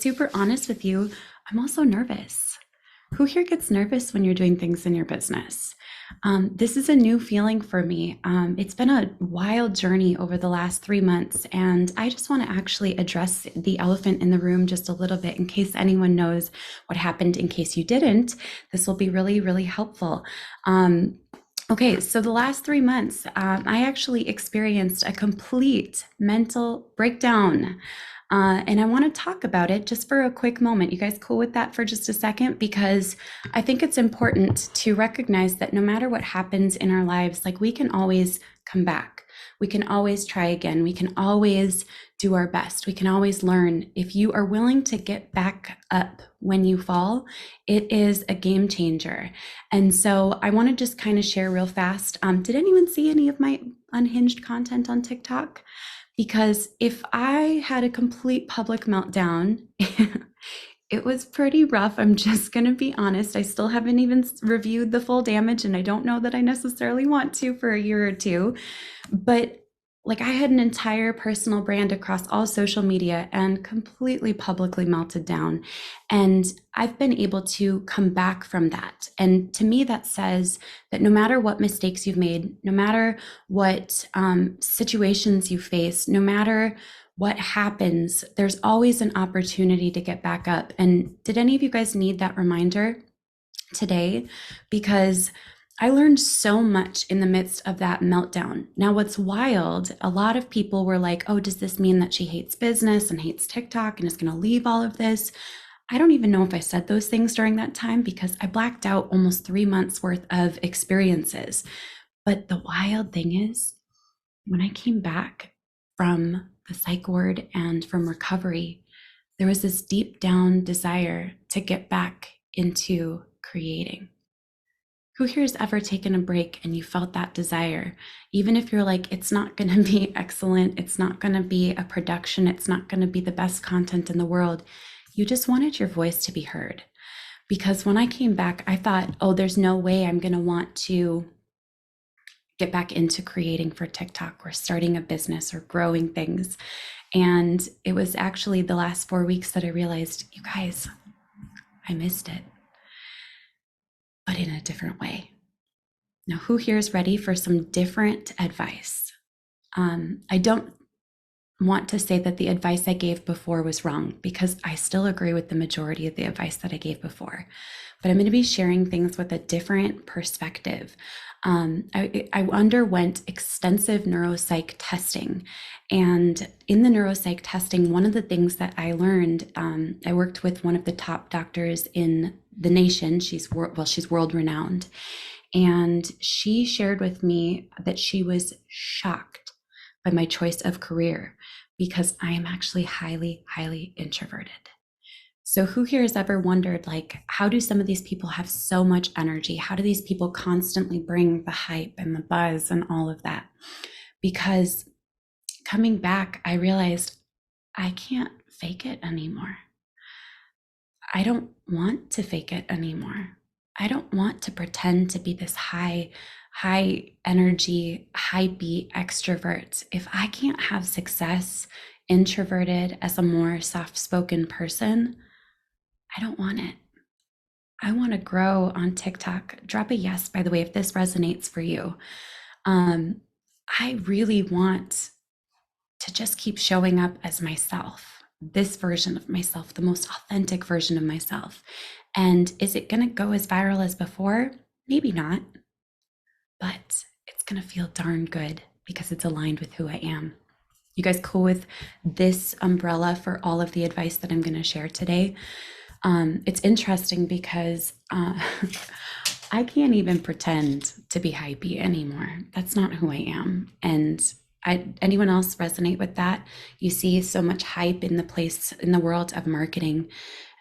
super honest with you, I'm also nervous. Who here gets nervous when you're doing things in your business? This is a new feeling for me. It's been a wild journey over the last 3 months, and I just want to actually address the elephant in the room just a little bit in case anyone knows what happened. In case you didn't, this will be really, really helpful. Okay, so the last 3 months, I actually experienced a complete mental breakdown. And I want to talk about it just for a quick moment. You guys cool with that for just a second? Because I think it's important to recognize that no matter what happens in our lives, like we can always come back. We can always try again. We can always do our best. We can always learn. If you are willing to get back up when you fall, it is a game changer. And so I want to just kind of share real fast. Did anyone see any of my unhinged content on TikTok? Because if I had a complete public meltdown, it was pretty rough. I'm just going to be honest. I still haven't even reviewed the full damage, and I don't know that I necessarily want to for a year or two. But like, I had an entire personal brand across all social media and completely publicly melted down. And I've been able to come back from that. And to me, that says that no matter what mistakes you've made, no matter what situations you face, no matter what happens, there's always an opportunity to get back up. And did any of you guys need that reminder today? Because I learned so much in the midst of that meltdown. Now, what's wild, a lot of people were like, oh, does this mean that she hates business and hates TikTok and is going to leave all of this? I don't even know if I said those things during that time because I blacked out almost 3 months worth of experiences. But the wild thing is, when I came back from the psych ward and from recovery, there was this deep down desire to get back into creating. Who here has ever taken a break and you felt that desire? Even if you're like, it's not going to be excellent, it's not going to be a production, it's not going to be the best content in the world. You just wanted your voice to be heard. Because when I came back, I thought, oh, there's no way I'm going to want to get back into creating for TikTok or starting a business or growing things. And it was actually the last 4 weeks that I realized, you guys, I missed it, but in a different way. Now, who here is ready for some different advice? I don't want to say that the advice I gave before was wrong, because I still agree with the majority of the advice that I gave before. But I'm going to be sharing things with a different perspective. I underwent extensive neuropsych testing. And in the neuropsych testing, one of the things that I learned, I worked with one of the top doctors in the nation. She's world renowned. And she shared with me that she was shocked by my choice of career because I am actually highly, highly introverted. So who here has ever wondered, like, how do some of these people have so much energy? How do these people constantly bring the hype and the buzz and all of that? Because coming back, I realized I can't fake it anymore. I don't want to fake it anymore. I don't want to pretend to be this high energy, hypey extrovert. If I can't have success introverted as a more soft-spoken person, I don't want it. I want to grow on TikTok. Drop a yes, by the way, if this resonates for you. I really want to just keep showing up as myself, this version of myself, the most authentic version of myself. And is it going to go as viral as before? Maybe not, but it's going to feel darn good because it's aligned with who I am. You guys cool with this umbrella for all of the advice that I'm going to share today? It's interesting because I can't even pretend to be hypey anymore. That's not who I am. And anyone else resonate with that? You see so much hype in the world of marketing.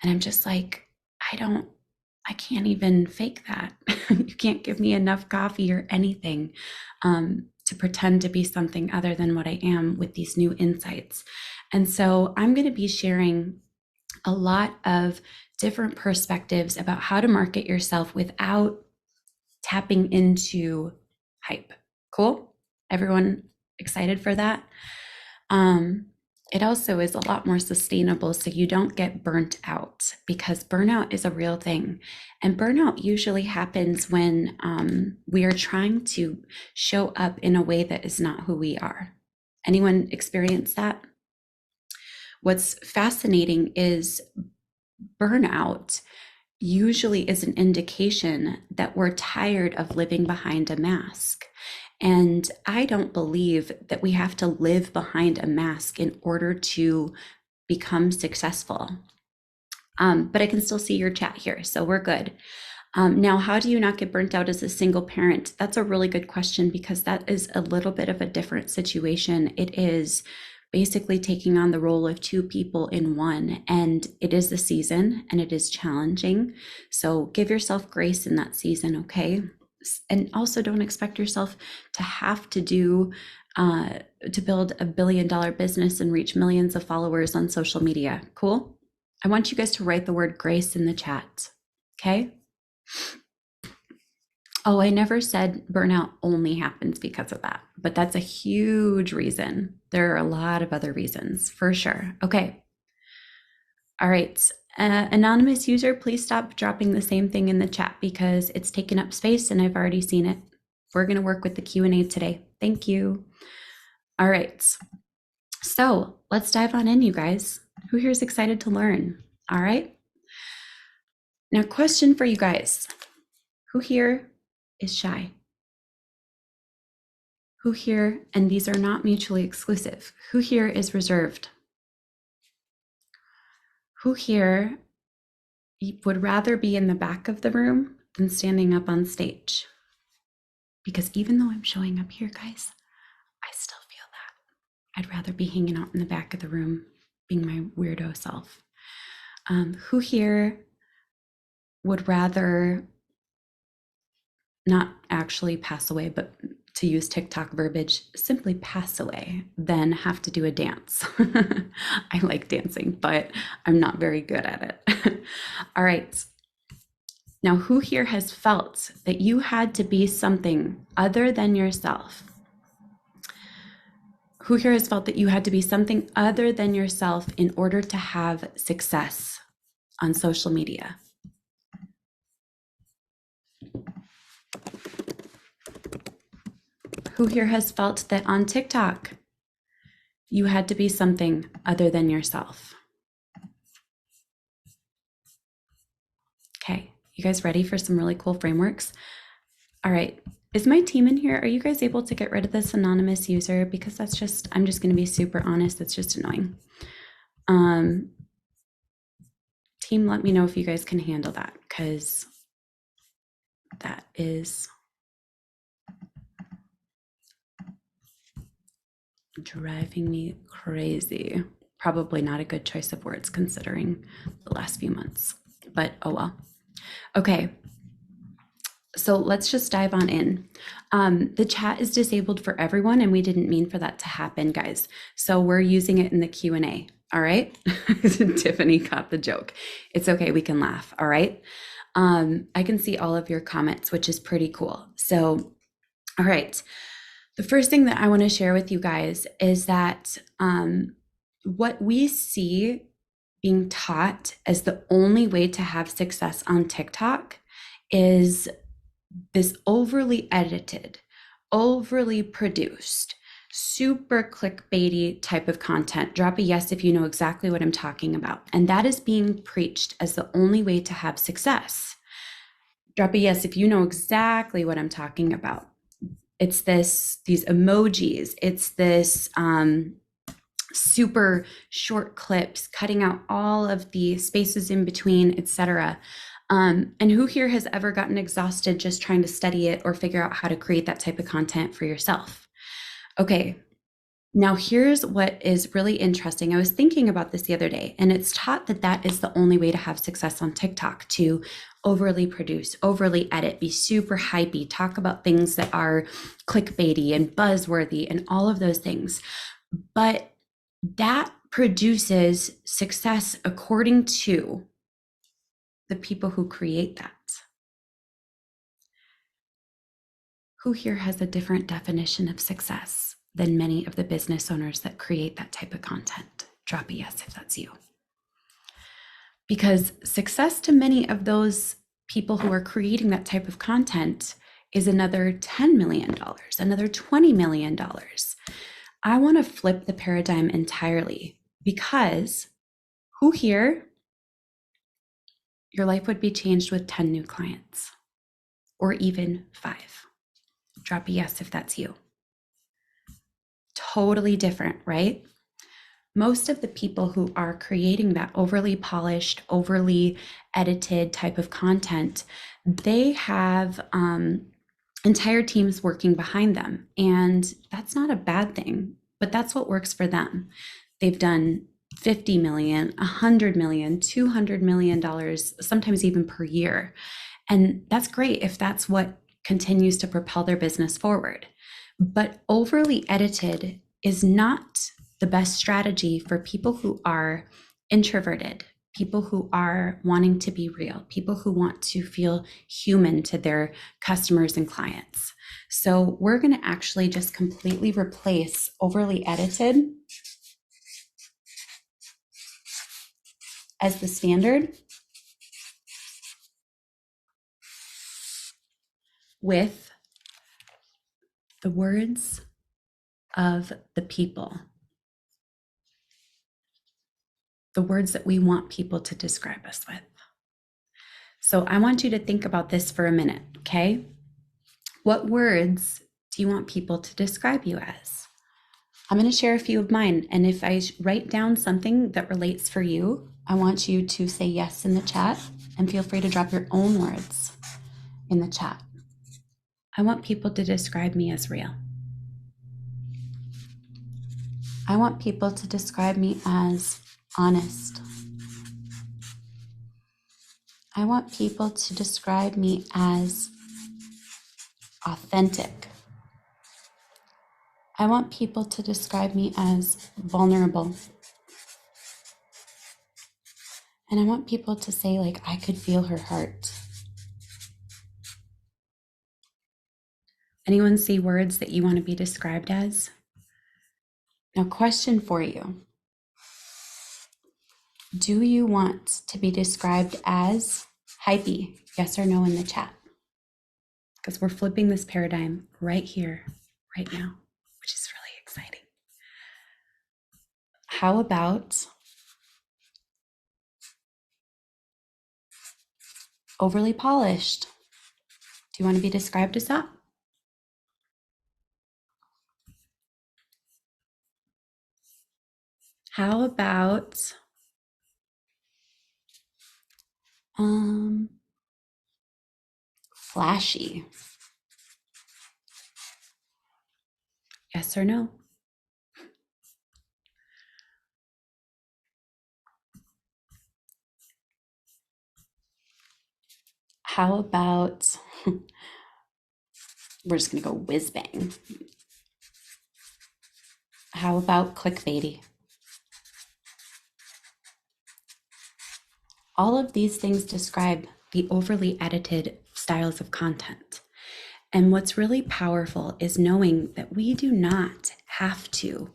And I'm just like, I can't even fake that. You can't give me enough coffee or anything to pretend to be something other than what I am with these new insights. And so I'm going to be sharing a lot of different perspectives about how to market yourself without tapping into hype. Cool? Everyone excited for that? It also is a lot more sustainable so you don't get burnt out, because burnout is a real thing. And burnout usually happens when we are trying to show up in a way that is not who we are. Anyone experience that? What's fascinating is burnout usually is an indication that we're tired of living behind a mask. And I don't believe that we have to live behind a mask in order to become successful. But I can still see your chat here, so we're good. Now, how do you not get burnt out as a single parent? That's a really good question, because that is a little bit of a different situation. It is basically taking on the role of two people in one, and it is the season and it is challenging. So give yourself grace in that season, okay? And also don't expect yourself to have to do to build $1 billion business and reach millions of followers on social media. Cool? I want you guys to write the word grace in the chat, okay? Oh, I never said burnout only happens because of that, but that's a huge reason. There are a lot of other reasons for sure. Okay. All right. Anonymous user, please stop dropping the same thing in the chat because it's taking up space and I've already seen it. We're going to work with the Q&A today. Thank you. All right. So let's dive on in, you guys. Who here is excited to learn? All right. Now, question for you guys. Who here is shy? Who here, and these are not mutually exclusive, who here is reserved? Who here would rather be in the back of the room than standing up on stage? Because even though I'm showing up here, guys, I still feel that. I'd rather be hanging out in the back of the room, being my weirdo self. Who here would rather not actually pass away, but to use TikTok verbiage, simply pass away than have to do a dance? I like dancing, but I'm not very good at it. All right. Now, who here has felt that you had to be something other than yourself? Who here has felt that you had to be something other than yourself in order to have success on social media? Who here has felt that on TikTok, you had to be something other than yourself? Okay, you guys ready for some really cool frameworks? All right, is my team in here? Are you guys able to get rid of this anonymous user? Because that's just, I'm just gonna be super honest, it's just annoying. Team, let me know if you guys can handle that, because that is driving me crazy. Probably not a good choice of words considering the last few months, but oh well. Okay, so let's just dive on in. The chat is disabled for everyone, and we didn't mean for that to happen, guys. So we're using it in the Q&A, all right? Tiffany caught the joke. It's okay, we can laugh, all right? I can see all of your comments, which is pretty cool. So, all right. The first thing that I want to share with you guys is that what we see being taught as the only way to have success on TikTok is this overly edited, overly produced, super clickbaity type of content. Drop a yes if you know exactly what I'm talking about. And that is being preached as the only way to have success. Drop a yes if you know exactly what I'm talking about. It's these emojis, it's this super short clips, cutting out all of the spaces in between, etc. And who here has ever gotten exhausted just trying to study it or figure out how to create that type of content for yourself? Okay, now here's what is really interesting. I was thinking about this the other day, and it's taught that that is the only way to have success on TikTok, to overly produce, overly edit, be super hypey, talk about things that are clickbaity and buzzworthy and all of those things. But that produces success according to the people who create that. Who here has a different definition of success? than many of the business owners that create that type of content. Drop a yes if that's you. Because success to many of those people who are creating that type of content is another $10 million, another $20 million. I want to flip the paradigm entirely, because who here, your life would be changed with 10 new clients, or even 5? Drop a yes if that's you. Totally different, right? Most of the people who are creating that overly polished, overly edited type of content, they have entire teams working behind them. And that's not a bad thing, but that's what works for them. They've done 50 million, 100 million, $200 million, sometimes even per year. And that's great if that's what continues to propel their business forward. But overly edited is not the best strategy for people who are introverted, people who are wanting to be real, people who want to feel human to their customers and clients. So we're going to actually just completely replace overly edited as the standard with the words of the people, the words that we want people to describe us with. So I want you to think about this for a minute, okay? What words do you want people to describe you as? I'm going to share a few of mine. And if I write down something that relates for you, I want you to say yes in the chat, and feel free to drop your own words in the chat. I want people to describe me as real. I want people to describe me as honest. I want people to describe me as authentic. I want people to describe me as vulnerable. And I want people to say, like, I could feel her heart. Anyone see words that you want to be described as? Now, question for you. Do you want to be described as hypey? Yes or no in the chat? Because we're flipping this paradigm right here, right now, which is really exciting. How about overly polished? Do you want to be described as that? How about flashy? Yes or no? How about, we're just going to go whiz bang. How about clickbaity? All of these things describe the overly edited styles of content. And what's really powerful is knowing that we do not have to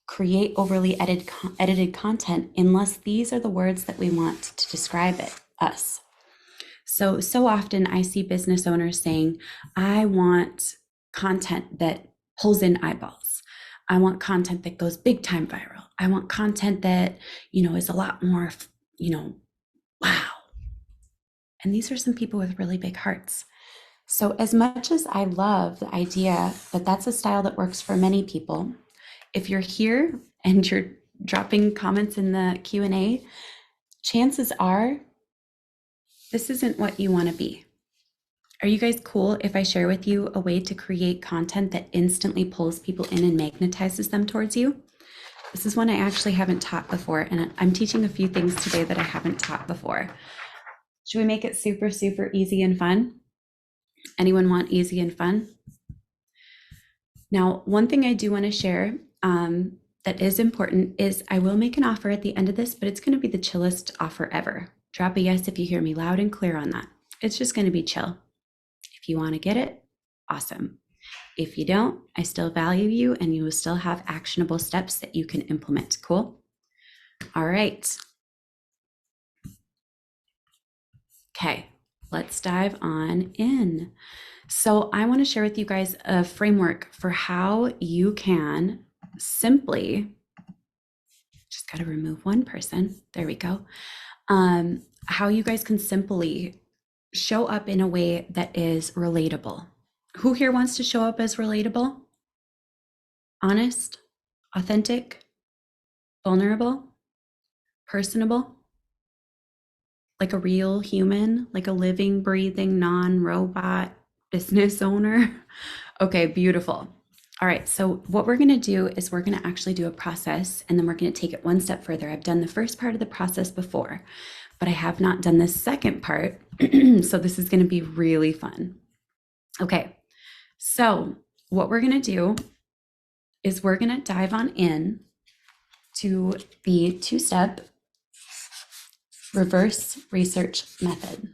create overly edited content unless these are the words that we want to describe us. So often I see business owners saying, I want content that pulls in eyeballs. I want content that goes big time viral. I want content that, is a lot more, wow. And these are some people with really big hearts. So as much as I love the idea that that's a style that works for many people, if you're here and you're dropping comments in the Q&A, chances are this isn't what you want to be. Are you guys cool if I share with you a way to create content that instantly pulls people in and magnetizes them towards you? This is one I actually haven't taught before, and I'm teaching a few things today that I haven't taught before. Should we make it super, super easy and fun? Anyone want easy and fun? Now, one thing I do want to share that is important is I will make an offer at the end of this, but it's going to be the chillest offer ever. Drop a yes if you hear me loud and clear on that. It's just going to be chill. If you want to get it, awesome. If you don't, I still value you and you will still have actionable steps that you can implement. Cool? All right. Okay, let's dive on in. So I want to share with you guys a framework for how you can simply, just got to remove one person. There we go. How you guys can simply show up in a way that is relatable. Who here wants to show up as relatable? Honest, authentic, vulnerable, personable, like a real human, like a living, breathing, non-robot business owner? Okay, beautiful. All right, so what we're going to do is we're going to actually do a process, and then we're going to take it one step further. I've done the first part of the process before, but I have not done the second part. So this is going to be really fun. Okay, so what we're going to do is we're going to dive on in to the two-step reverse research method.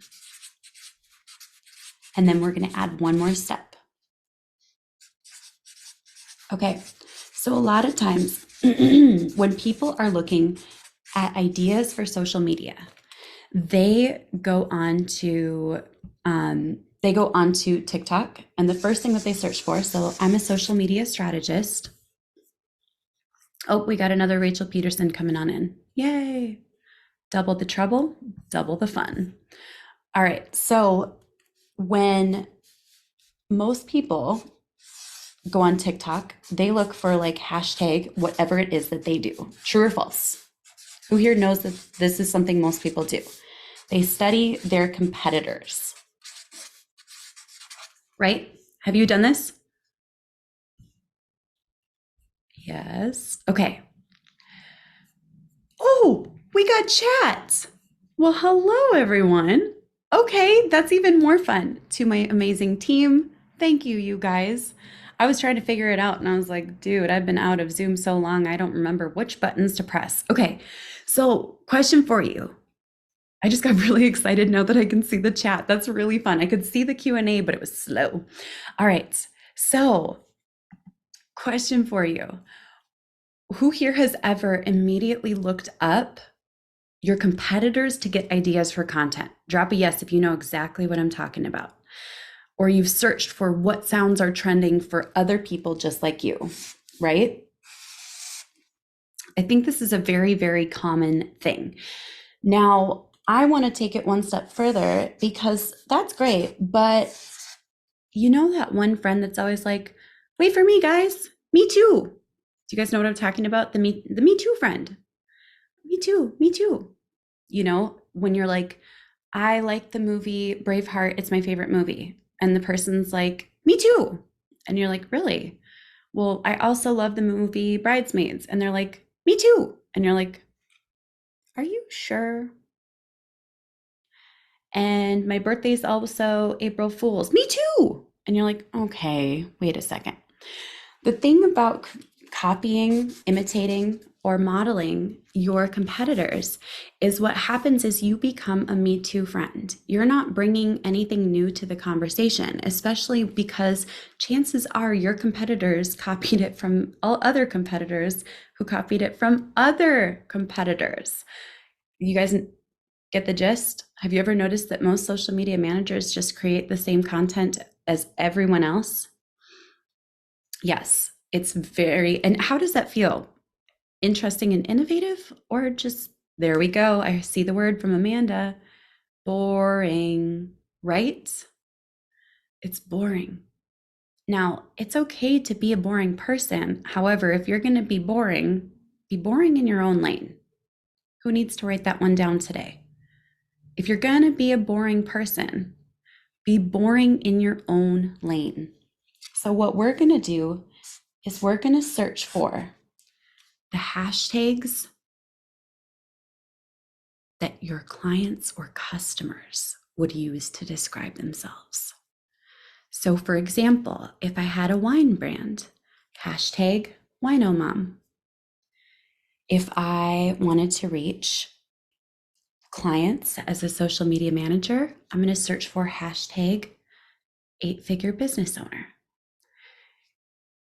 And then we're going to add one more step. Okay, so a lot of times when people are looking at ideas for social media, they go on to TikTok, and the first thing that they search for, so I'm a social media strategist. Oh, we got another Rachel Pedersen coming on in. Yay. Double the trouble, double the fun. All right, so when most people go on TikTok, they look for like hashtag whatever it is that they do. True or false? Who here knows that this is something most people do? They study their competitors, right? Have you done this? Yes. Okay. Oh, we got chat. Well, hello, everyone. Okay, that's even more fun. To my amazing team, thank you, you guys. I was trying to figure it out and I was like, dude, I've been out of Zoom so long, I don't remember which buttons to press. Okay, so question for you. I just got really excited now that I can see the chat. That's really fun. I could see the Q&A, but it was slow. All right, so question for you. Who here has ever immediately looked up your competitors to get ideas for content? Drop a yes if you know exactly what I'm talking about. Or you've searched for what sounds are trending for other people just like you, right? I think this is a very, very common thing. Now, I want to take it one step further because that's great, but you know that one friend that's always like, wait for me, guys. Me too. Do you guys know what I'm talking about? The me too friend. Me too. Me too. You know, when you're like, I like the movie Braveheart, it's my favorite movie. And the person's like, me too. And you're like, really? Well, I also love the movie Bridesmaids. And they're like, me too. And you're like, are you sure? And my birthday's also April Fool's. Me too. And you're like, okay, wait a second. The thing about copying, imitating, or modeling your competitors is what happens is you become a Me Too friend. You're not bringing anything new to the conversation, especially because chances are your competitors copied it from all other competitors who copied it from other competitors. You guys get the gist? Have you ever noticed that most social media managers just create the same content as everyone else? Yes, it's very, and how does that feel? Interesting and innovative, or just, there we go, I see the word from Amanda, boring, right? It's boring. Now, it's okay to be a boring person. However, if you're going to be boring in your own lane. Who needs to write that one down today? If you're going to be a boring person, be boring in your own lane. So what we're going to do is we're going to search for the hashtags that your clients or customers would use to describe themselves. So for example, if I had a wine brand, hashtag winomom. If I wanted to reach clients as a social media manager, I'm going to search for hashtag 8-figure business owner.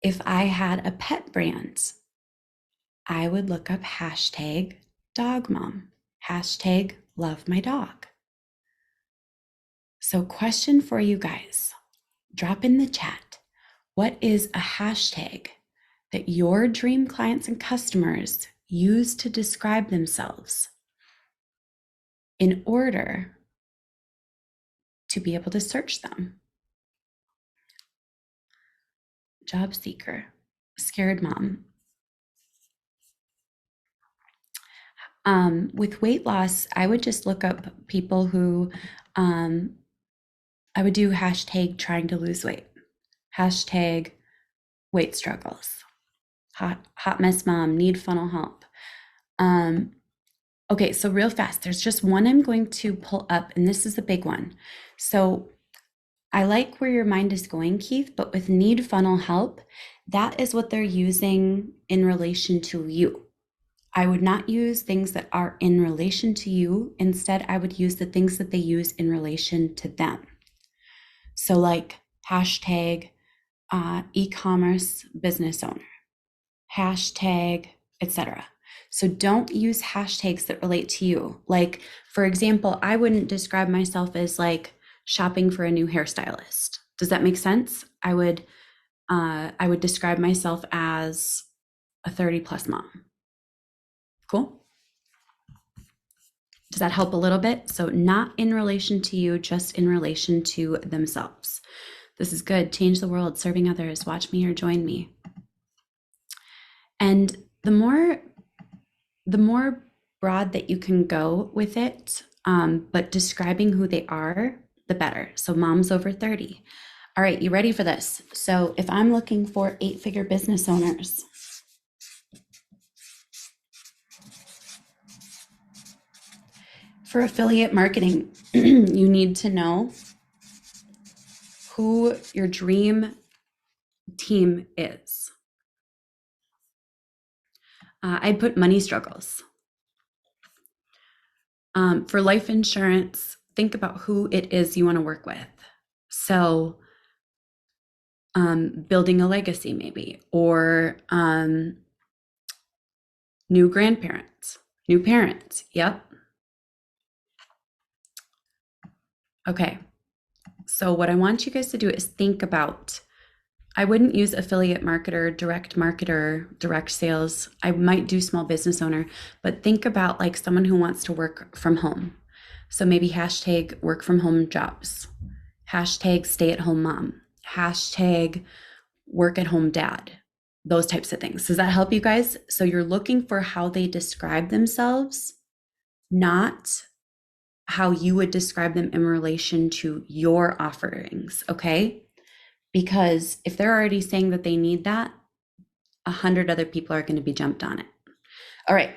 If I had a pet brand, I would look up hashtag dog mom, hashtag love my dog. So, question for you guys, drop in the chat. What is a hashtag that your dream clients and customers use to describe themselves in order to be able to search them? Job seeker, scared mom. With weight loss, I would just look up people who, I would do hashtag trying to lose weight, hashtag weight struggles, hot mess mom, need funnel help. Okay, so real fast, there's just one I'm going to pull up, and this is the big one. So I like where your mind is going, Keith, but with need funnel help, that is what they're using in relation to you. I would not use things that are in relation to you. Instead, I would use the things that they use in relation to them. So like hashtag e-commerce business owner, hashtag, etc. So don't use hashtags that relate to you. Like, for example, I wouldn't describe myself as like shopping for a new hairstylist. Does that make sense? I would describe myself as a 30 plus mom. Cool. Does that help a little bit? So not in relation to you, just in relation to themselves. This is good. Change the world, serving others. Watch me or join me. And the more broad that you can go with it, but describing who they are, the better. So moms over 30. All right, you ready for this? So if I'm looking for 8-figure business owners, for affiliate marketing, you need to know who your dream team is. I'd put money struggles. For life insurance, think about who it is you want to work with. So building a legacy maybe, or new grandparents, new parents. Yep. Okay. So what I want you guys to do is think about, I wouldn't use affiliate marketer, direct sales. I might do small business owner, but think about like someone who wants to work from home. So maybe hashtag work from home jobs, hashtag stay at home mom, hashtag work at home dad, those types of things. Does that help you guys? So you're looking for how they describe themselves, not how you would describe them in relation to your offerings, okay? Because if they're already saying that they need that, 100 other people are going to be jumped on it. All right,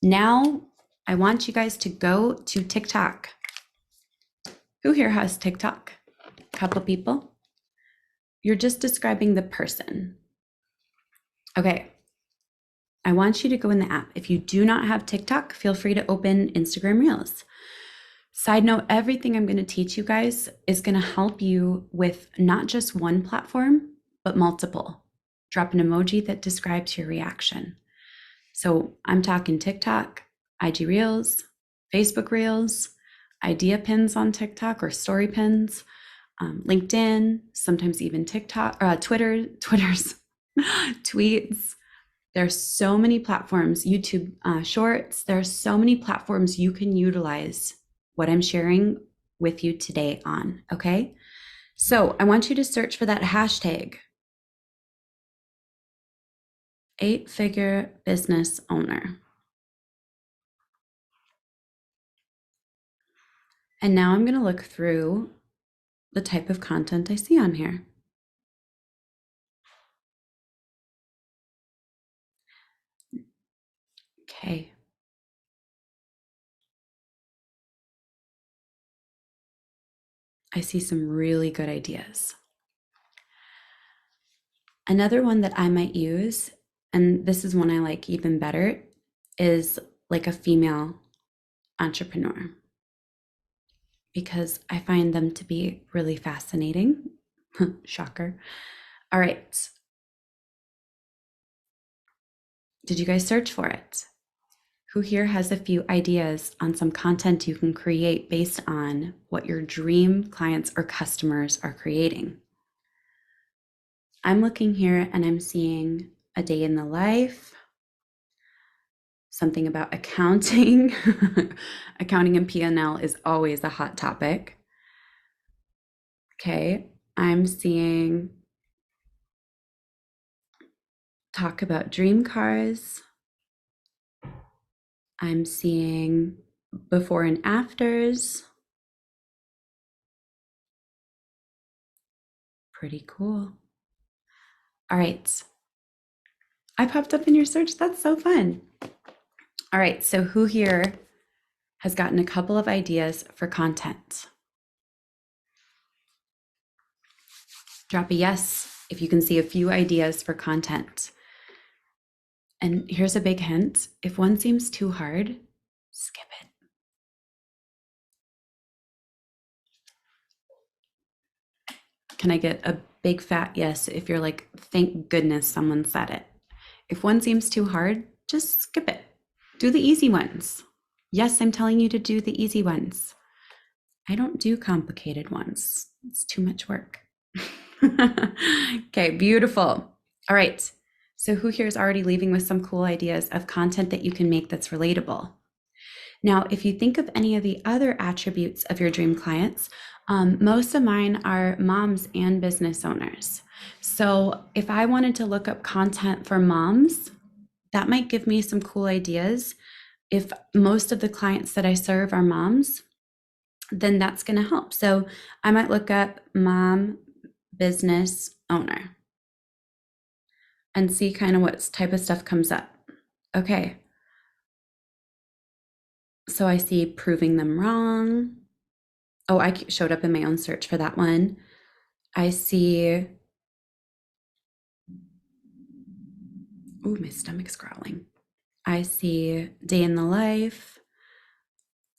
now I want you guys to go to TikTok. Who here has TikTok? A couple people. You're just describing the person. Okay, I want you to go in the app. If you do not have TikTok, feel free to open Instagram Reels. Side note, everything I'm going to teach you guys is going to help you with not just one platform, but multiple. Drop an emoji that describes your reaction. So I'm talking TikTok, IG Reels, Facebook Reels, idea pins on TikTok or story pins, LinkedIn, sometimes even TikTok, Twitter's tweets. There's so many platforms, YouTube Shorts. There's so many platforms you can utilize what I'm sharing with you today on, okay? So I want you to search for that hashtag, 8-figure business owner. And now I'm gonna look through the type of content I see on here. Okay. I see some really good ideas. Another one that I might use, and this is one I like even better, is like a female entrepreneur, because I find them to be really fascinating. Shocker. All right. Did you guys search for it? Who here has a few ideas on some content you can create based on what your dream clients or customers are creating? I'm looking here and I'm seeing a day in the life, something about accounting. Accounting and P&L is always a hot topic. Okay, I'm seeing talk about dream cars. I'm seeing before and afters. Pretty cool. All right. I popped up in your search. That's so fun. All right. So who here has gotten a couple of ideas for content? Drop a yes if you can see a few ideas for content. And here's a big hint. If one seems too hard, skip it. Can I get a big fat yes if you're like, thank goodness someone said it? If one seems too hard, just skip it. Do the easy ones. Yes, I'm telling you to do the easy ones. I don't do complicated ones. It's too much work. Okay, beautiful. All right. So who here is already leaving with some cool ideas of content that you can make that's relatable? Now, if you think of any of the other attributes of your dream clients, most of mine are moms and business owners. So if I wanted to look up content for moms, that might give me some cool ideas. If most of the clients that I serve are moms, then that's going to help. So I might look up mom business owner and see kind of what type of stuff comes up. Okay. So I see proving them wrong. Oh, I showed up in my own search for that one. I see, ooh, my stomach's growling. I see day in the life,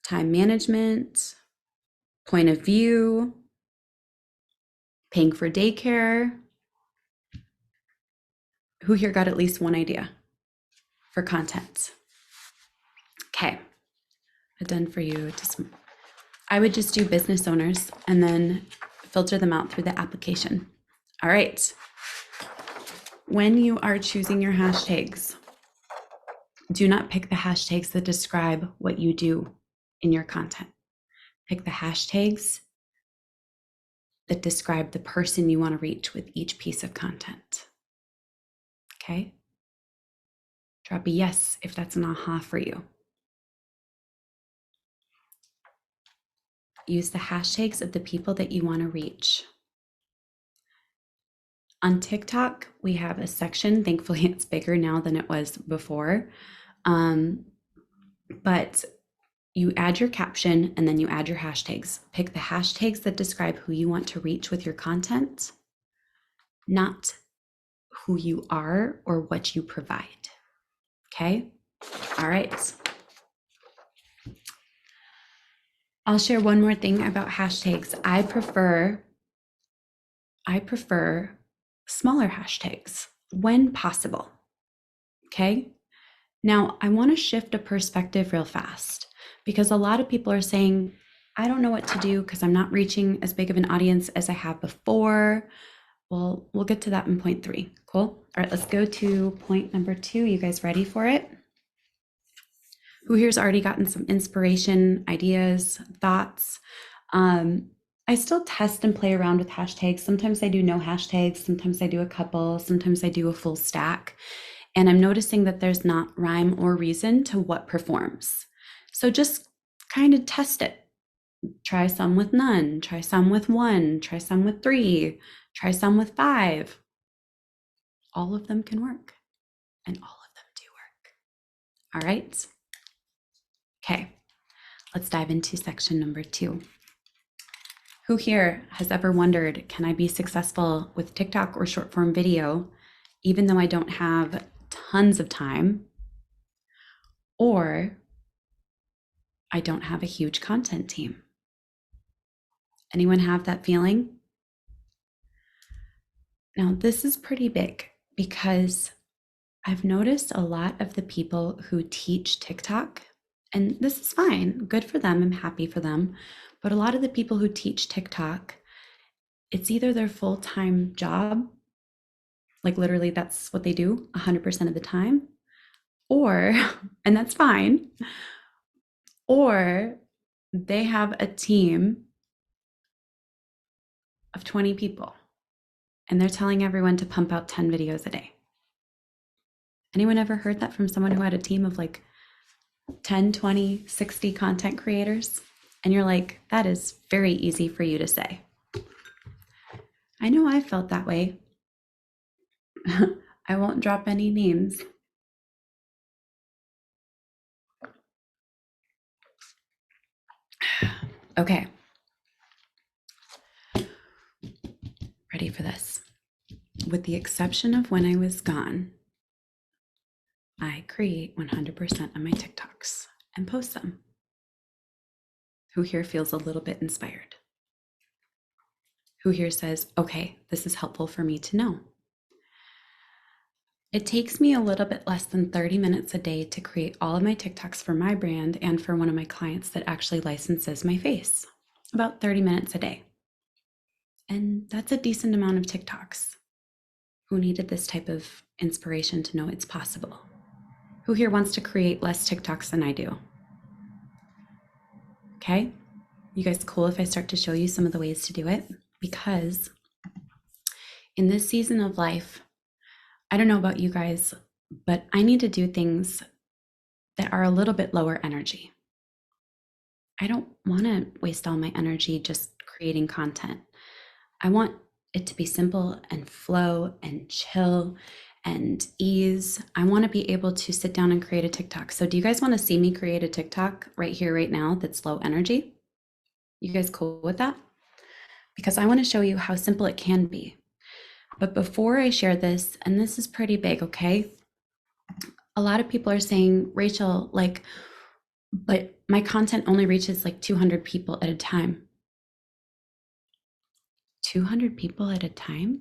time management, point of view, paying for daycare. Who here got at least one idea for content? Okay, I've done for you. I would just do business owners and then filter them out through the application. All right. When you are choosing your hashtags, do not pick the hashtags that describe what you do in your content. Pick the hashtags that describe the person you want to reach with each piece of content. Okay? Drop a yes if that's an aha for you. Use the hashtags of the people that you want to reach. On TikTok, we have a section. Thankfully, it's bigger now than it was before. But you add your caption and then you add your hashtags. Pick the hashtags that describe who you want to reach with your content, not who you are or what you provide. Okay? All right. I'll share one more thing about hashtags. I prefer smaller hashtags when possible. Okay? Now, I want to shift a perspective real fast because a lot of people are saying, I don't know what to do because I'm not reaching as big of an audience as I have before. Well, we'll get to that in point 3. Cool. All right, let's go to point number 2. You guys ready for it? Who here's already gotten some inspiration, ideas, thoughts? I still test and play around with hashtags. Sometimes I do no hashtags. Sometimes I do a couple. Sometimes I do a full stack. And I'm noticing that there's not rhyme or reason to what performs. So just kind of test it. Try some with none, try some with 1, try some with 3, try some with 5. All of them can work, and all of them do work. All right. Okay, let's dive into section number 2. Who here has ever wondered, can I be successful with TikTok or short form video, even though I don't have tons of time, or I don't have a huge content team? Anyone have that feeling? Now, this is pretty big because I've noticed a lot of the people who teach TikTok, and this is fine, good for them, I'm happy for them. But a lot of the people who teach TikTok, it's either their full-time job, like literally that's what they do 100% of the time, or, and that's fine, or they have a team of 20 people and they're telling everyone to pump out 10 videos a day. Anyone ever heard that from someone who had a team of like 10, 20, 60 content creators? And you're like, that is very easy for you to say. I know I felt that way. I won't drop any names. Okay. Ready for this? With the exception of when I was gone, I create 100% of my TikToks and post them. Who here feels a little bit inspired? Who here says, okay, this is helpful for me to know? It takes me a little bit less than 30 minutes a day to create all of my TikToks for my brand and for one of my clients that actually licenses my face. About 30 minutes a day. And that's a decent amount of TikToks. Who needed this type of inspiration to know it's possible? Who here wants to create less TikToks than I do? Okay, you guys cool if I start to show you some of the ways to do it? Because in this season of life, I don't know about you guys, but I need to do things that are a little bit lower energy. I don't want to waste all my energy just creating content. I want it to be simple and flow and chill and ease. I want to be able to sit down and create a TikTok. So do you guys want to see me create a TikTok right here, right now that's low energy? You guys cool with that? Because I want to show you how simple it can be. But before I share this, and this is pretty big, okay? A lot of people are saying, Rachel, like, but my content only reaches like 200 people at a time. 200 people at a time?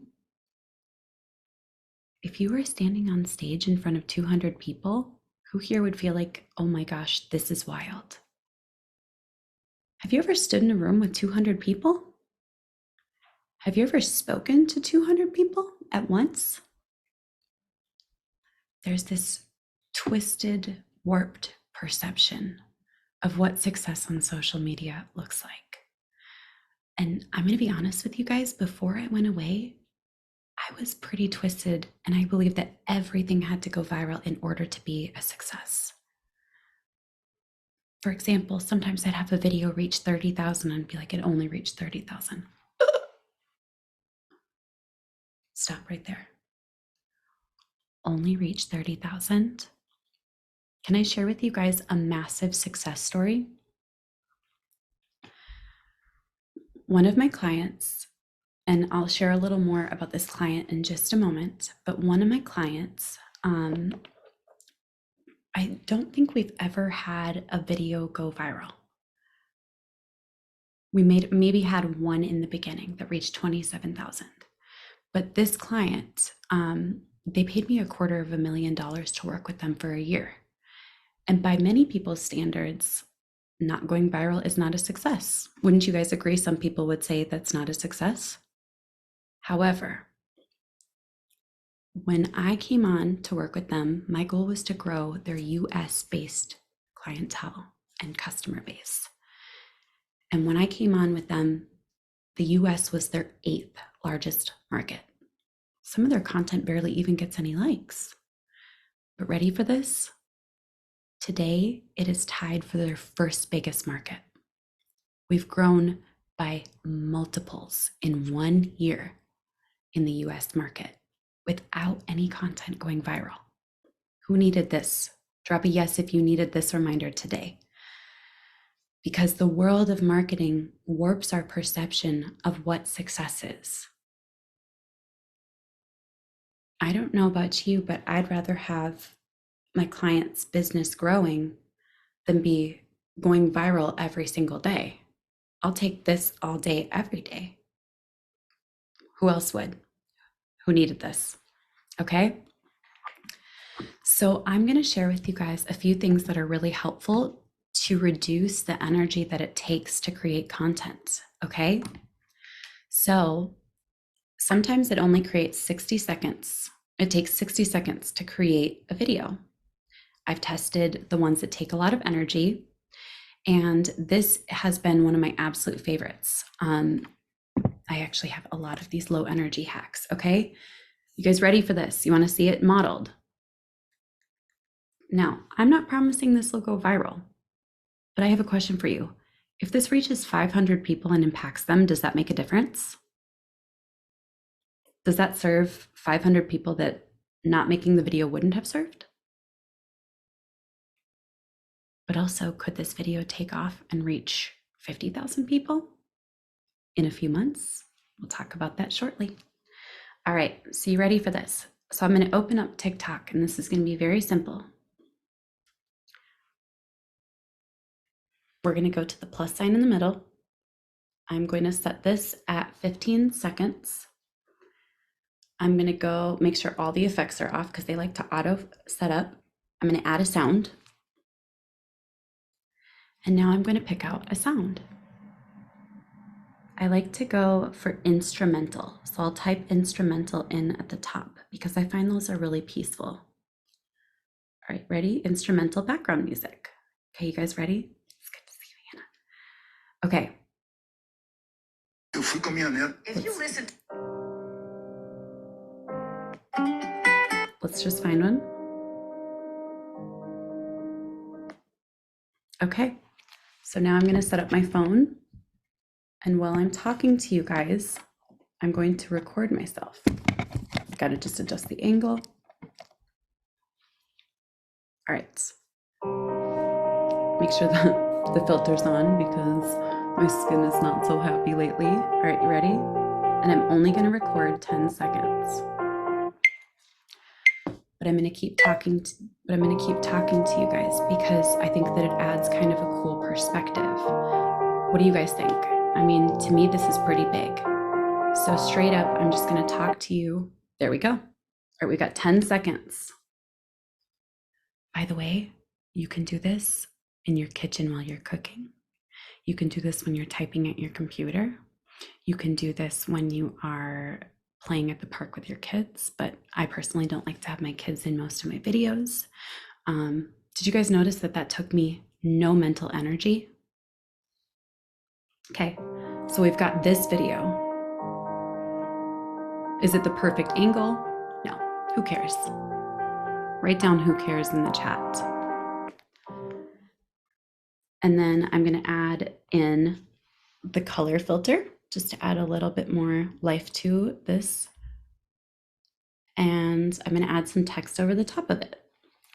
If you were standing on stage in front of 200 people, who here would feel like, oh my gosh, this is wild? Have you ever stood in a room with 200 people? Have you ever spoken to 200 people at once? There's this twisted, warped perception of what success on social media looks like. And I'm going to be honest with you guys, before I went away, I was pretty twisted, and I believed that everything had to go viral in order to be a success. For example, sometimes I'd have a video reach 30,000 and be like, it only reached 30,000. Stop right there. Only reached 30,000. Can I share with you guys a massive success story? One of my clients, and I'll share a little more about this client in just a moment, but one of my clients, I don't think we've ever had a video go viral. We maybe had one in the beginning that reached 27,000. But this client, they paid me $250,000 to work with them for a year. And by many people's standards, not going viral is not a success. Wouldn't you guys agree? Some people would say that's not a success. However, when I came on to work with them, my goal was to grow their US-based clientele and customer base. And when I came on with them, the US was their 8th largest market. Some of their content barely even gets any likes. But ready for this? Today, it is tied for their first biggest market. We've grown by multiples in 1 year in the US market without any content going viral. Who needed this? Drop a yes if you needed this reminder today. Because the world of marketing warps our perception of what success is. I don't know about you, but I'd rather have my client's business growing than be going viral every single day. I'll take this all day, every day. Who else would? Who needed this? Okay. So I'm going to share with you guys a few things that are really helpful to reduce the energy that it takes to create content. Okay. So sometimes it only creates 60 seconds. It takes 60 seconds to create a video. I've tested the ones that take a lot of energy, and this has been one of my absolute favorites. I actually have a lot of these low energy hacks. Okay. You guys ready for this? You want to see it modeled? Now, I'm not promising this will go viral, but I have a question for you. If this reaches 500 people and impacts them, does that make a difference? Does that serve 500 people that not making the video wouldn't have served? But also, could this video take off and reach 50,000 people in a few months? We'll talk about that shortly. All right, so you ready for this? So I'm going to open up TikTok, and this is going to be very simple. We're going to go to the plus sign in the middle. I'm going to set this at 15 seconds. I'm going to go make sure all the effects are off because they like to auto set up. I'm going to add a sound. And now I'm going to pick out a sound. I like to go for instrumental. So I'll type instrumental in at the top because I find those are really peaceful. All right, ready? Instrumental background music. Okay, you guys ready? It's good to see you, Hannah. Okay. If you listen. Let's just find one. Okay, so now I'm going to set up my phone. And while I'm talking to you guys, I'm going to record myself. Got to just adjust the angle. All right. Make sure that the filter's on because my skin is not so happy lately. All right, you ready? And I'm only going to record 10 seconds. But I'm going to keep talking to you guys because I think that it adds kind of a cool perspective. What do you guys think? I mean, to me, this is pretty big. So straight up, I'm just going to talk to you. There we go. All right, we got 10 seconds. By the way, you can do this in your kitchen while you're cooking. You can do this when you're typing at your computer. You can do this when you are playing at the park with your kids, but I personally don't like to have my kids in most of my videos. Did you guys notice that that took me no mental energy? Okay, so we've got this video. Is it the perfect angle? No, who cares? Write down who cares in the chat. And then I'm going to add in the color filter just to add a little bit more life to this. And I'm going to add some text over the top of it.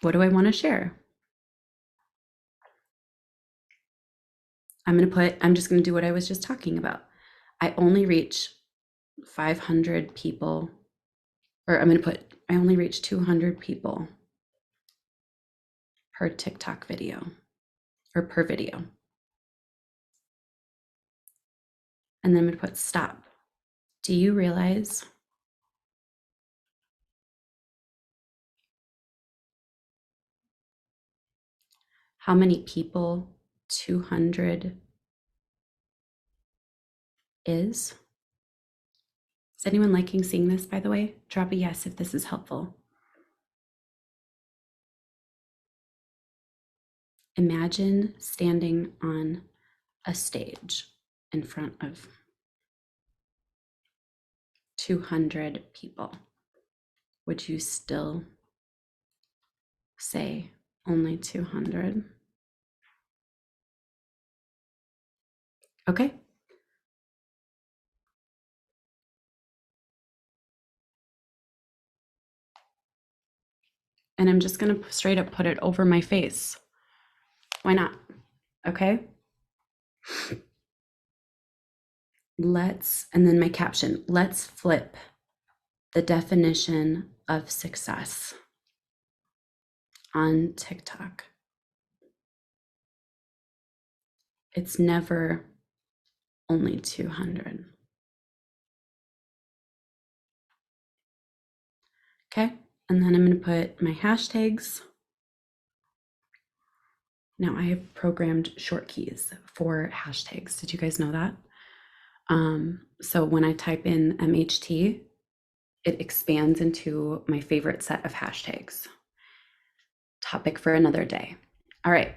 What do I want to share? I'm just going to do what I was just talking about. I only reach 500 people, or I'm going to put, I only reach 200 people per TikTok video or per video. And then I'm going to put stop. Do you realize how many people 200 is? Is anyone liking seeing this, by the way? Drop a yes if this is helpful. Imagine standing on a stage in front of 200 people. Would you still say only 200? Okay. And I'm just going to straight up put it over my face. Why not? Okay. And then my caption, let's flip the definition of success on TikTok. It's never only 200. Okay. And then I'm going to put my hashtags. Now I have programmed short keys for hashtags. Did you guys know that? So when I type in MHT, it expands into my favorite set of hashtags. Topic for another day. All right,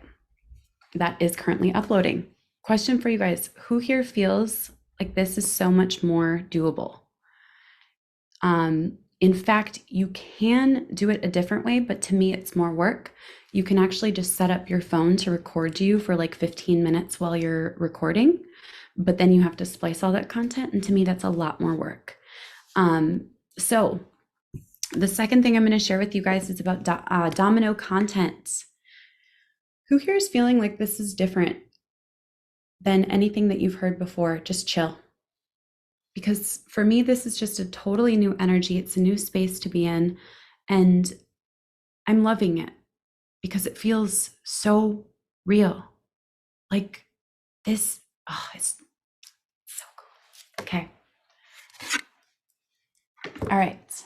that is currently uploading. Question for you guys: who here feels like this is so much more doable? In fact, you can do it a different way, but to me, it's more work. You can actually just set up your phone to record you for like 15 minutes while you're recording, but then you have to splice all that content. And to me, that's a lot more work. So the second thing I'm going to share with you guys is about Domino content. Who here is feeling like this is different than anything that you've heard before? Just chill. Because for me, this is just a totally new energy. It's a new space to be in. And I'm loving it because it feels so real. Like this, oh, it's so cool. Okay. All right.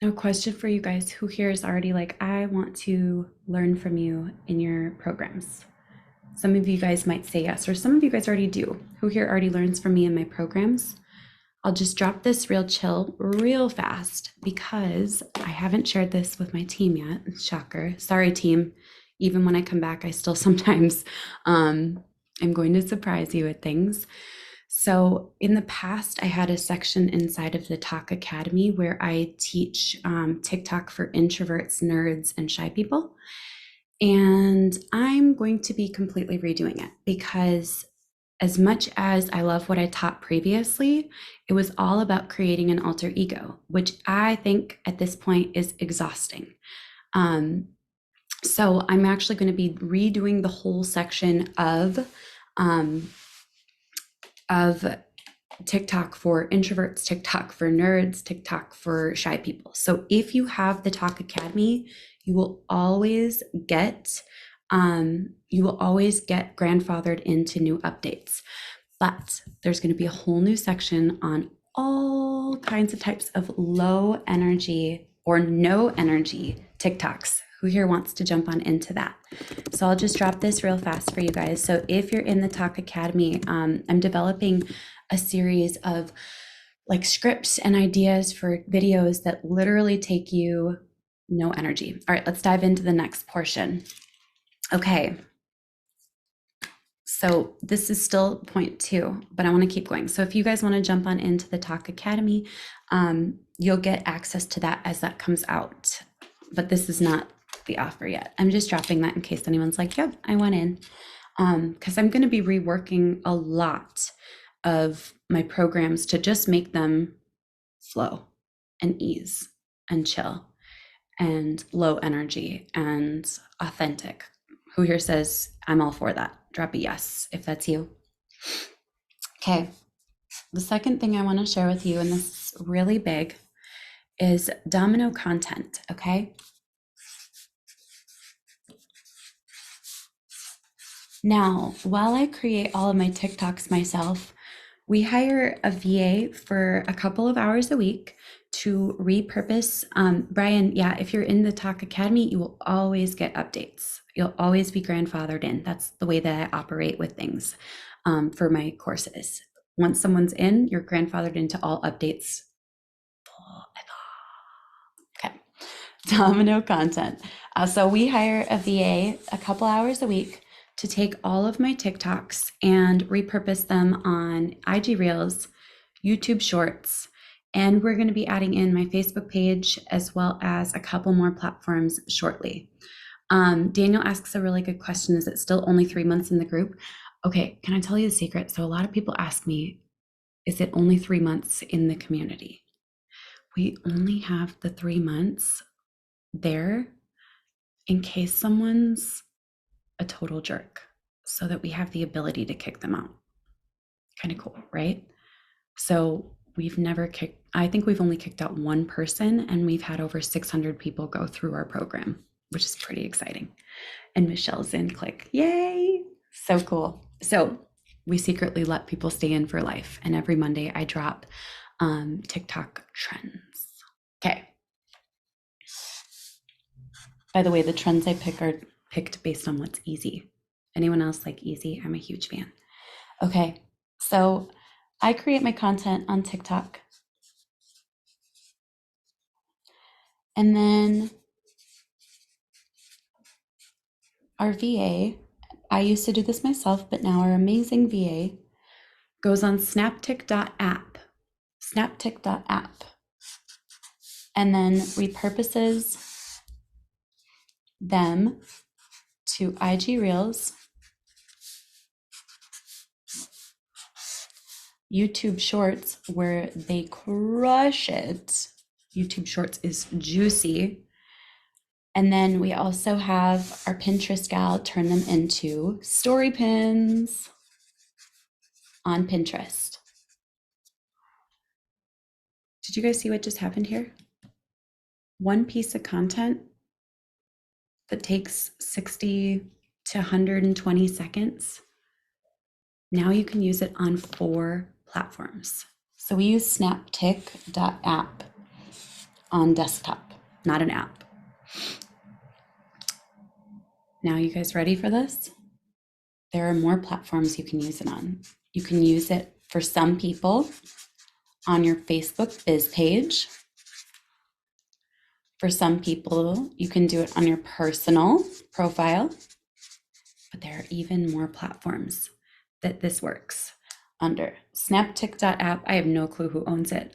No question for you guys. Who here is already like, I want to learn from you in your programs? Some of you guys might say yes, or some of you guys already do. Who here already learns from me in my programs? I'll just drop this real chill real fast because I haven't shared this with my team yet. Shocker. Sorry, team. Even when I come back, I still sometimes I'm going to surprise you with things. So in the past, I had a section inside of the Talk Academy where I teach TikTok for introverts, nerds, and shy people. And I'm going to be completely redoing it because as much as I love what I taught previously, it was all about creating an alter ego, which I think at this point is exhausting. So I'm actually going to be redoing the whole section of TikTok for introverts, TikTok for nerds, TikTok for shy people. So if you have the Talk Academy, you will always get grandfathered into new updates. But there's going to be a whole new section on all kinds of types of low energy or no energy TikToks. Who here wants to jump on into that? So I'll just drop this real fast for you guys. So if you're in the Talk Academy, I'm developing a series of like scripts and ideas for videos that literally take you no energy. All right, let's dive into the next portion. Okay. So this is still point 2, but I want to keep going. So if you guys want to jump on into the Talk Academy, you'll get access to that as that comes out. But this is not the offer yet. I'm just dropping that in case anyone's like, yep, I went in. Because I'm going to be reworking a lot of my programs to just make them flow and ease and chill and low energy and authentic. Who here says, I'm all for that? Drop a yes if that's you. Okay. The second thing I want to share with you, and this is really big, is Domino content. Okay. Now, while I create all of my TikToks myself, we hire a VA for a couple of hours a week to repurpose. Brian, yeah, if you're in the Talk Academy, you will always get updates. You'll always be grandfathered in. That's the way that I operate with things for my courses. Once someone's in, you're grandfathered into all updates. Okay, Domino content. So we hire a VA a couple hours a week to take all of my TikToks and repurpose them on IG Reels, YouTube Shorts, and we're going to be adding in my Facebook page as well as a couple more platforms shortly. Daniel asks a really good question. Is it still only 3 months in the group? Okay, can I tell you the secret? So a lot of people ask me, is it only 3 months in the community? We only have the 3 months there in case someone's a total jerk, so that we have the ability to kick them out. Kind of cool, right? So we've never kicked, I think we've only kicked out one person, and we've had over 600 people go through our program, which is pretty exciting. And Michelle's in, click, yay, so cool. So we secretly let people stay in for life, and every Monday I drop TikTok trends. Okay. By the way, the trends I pick are picked based on what's easy. Anyone else like easy? I'm a huge fan. Okay, so I create my content on TikTok. And then our VA, I used to do this myself, but now our amazing VA goes on snaptic.app, snaptic.app, and then repurposes them to IG Reels, YouTube Shorts, where they crush it. YouTube Shorts is juicy. And then we also have our Pinterest gal turn them into story pins on Pinterest. Did you guys see what just happened here? One piece of content that takes 60 to 120 seconds. Now you can use it on 4 platforms. So we use snaptic.app on desktop, not an app. Now you guys ready for this? There are more platforms you can use it on. You can use it for some people on your Facebook biz page. For some people, you can do it on your personal profile, but there are even more platforms that this works under. Snaptic.app, I have no clue who owns it.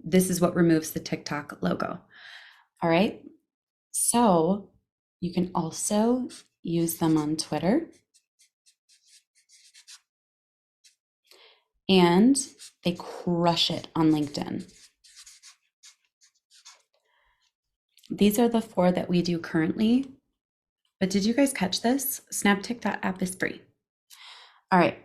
This is what removes the TikTok logo. All right, so you can also use them on Twitter. And they crush it on LinkedIn. These are the 4 that we do currently. But did you guys catch this? Snaptic.app is free. All right.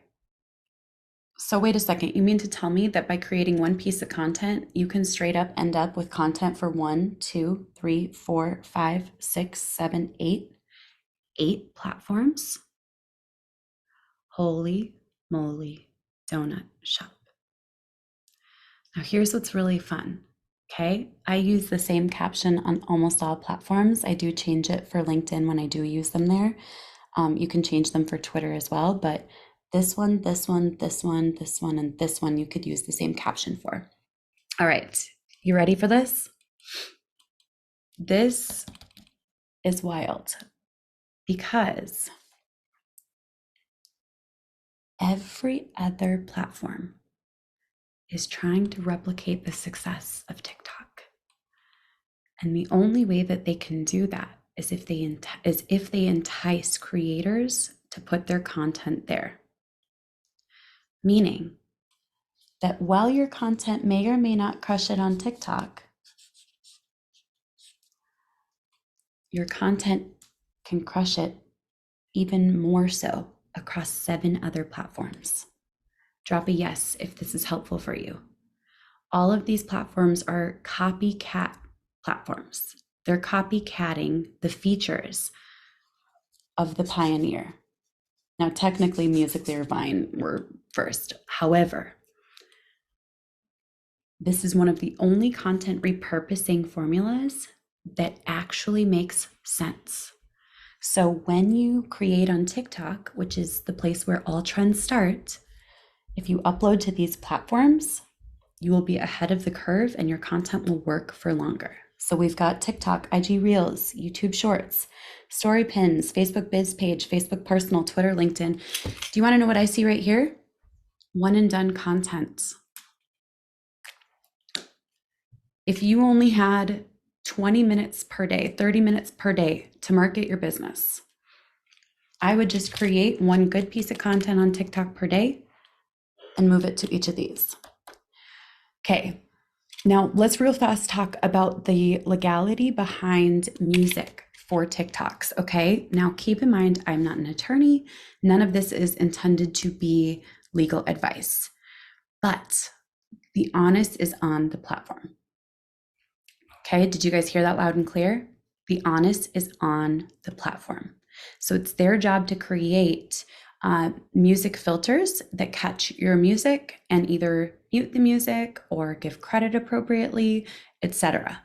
So wait a second. You mean to tell me that by creating one piece of content, you can straight up end up with content for 1, 2, 3, 4, 5, 6, 7, 8 platforms? Holy moly donut shop. Now here's what's really fun. Okay, I use the same caption on almost all platforms. I do change it for LinkedIn when I do use them there. You can change them for Twitter as well, but this one, this one, this one, this one, and this one, you could use the same caption for. All right, you ready for this? This is wild because every other platform is trying to replicate the success of TikTok. And the only way that they can do that is if they entice creators to put their content there. Meaning that while your content may or may not crush it on TikTok, your content can crush it even more so across 7 other platforms. Drop a yes if this is helpful for you. All of these platforms are copycat platforms. They're copycatting the features of the pioneer. Now, technically, Musical.ly or Vine were first. However, this is one of the only content repurposing formulas that actually makes sense. So when you create on TikTok, which is the place where all trends start, if you upload to these platforms, you will be ahead of the curve and your content will work for longer. So we've got TikTok, IG Reels, YouTube Shorts, Story Pins, Facebook Biz Page, Facebook Personal, Twitter, LinkedIn. Do you want to know what I see right here? One and done content. If you only had 20 minutes per day, 30 minutes per day to market your business, I would just create one good piece of content on TikTok per day and move it to each of these. Okay, now let's real fast talk about the legality behind music for TikToks, okay? Now keep in mind, I'm not an attorney. None of this is intended to be legal advice, but the onus is on the platform. Okay, did you guys hear that loud and clear? The onus is on the platform. So it's their job to create music filters that catch your music and either mute the music or give credit appropriately, etc.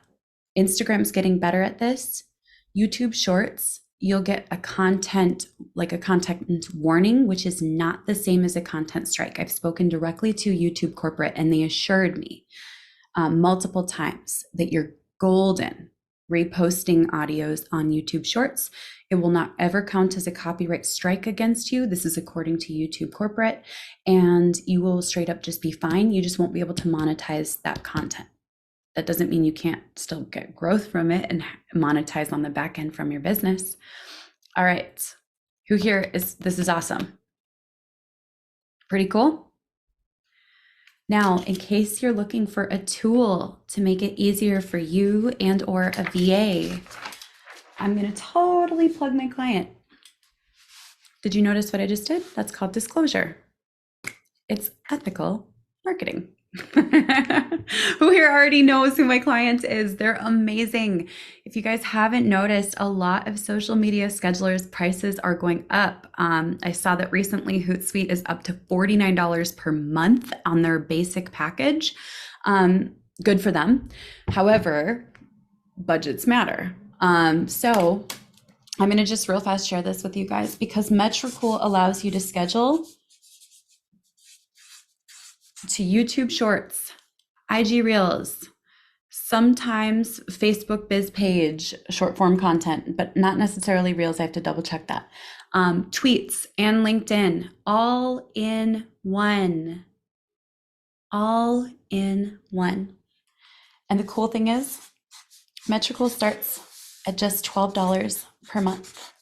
Instagram's getting better at this. YouTube Shorts, you'll get a content warning, which is not the same as a content strike. I've spoken directly to YouTube corporate, and they assured me multiple times that you're golden reposting audios on YouTube Shorts. It will not ever count as a copyright strike against you. This is according to YouTube corporate, and you will straight up just be fine. You just won't be able to monetize that content. That doesn't mean you can't still get growth from it and monetize on the back end from your business. All right, who here this is awesome. Pretty cool. Now, in case you're looking for a tool to make it easier for you and or a VA, I'm going to totally plug my client. Did you notice what I just did? That's called disclosure. It's ethical marketing. Who here already knows who my client is? They're amazing. If you guys haven't noticed, a lot of social media schedulers prices are going up. I saw that recently Hootsuite is up to $49 per month on their basic package. Good for them. However, budgets matter. So I'm going to just real fast share this with you guys, because Metricool allows you to schedule to YouTube Shorts, IG Reels, sometimes Facebook Biz page, short form content, but not necessarily Reels. I have to double check that. Tweets and LinkedIn, all in one. All in one. And the cool thing is, Metricool starts at just $12 per month.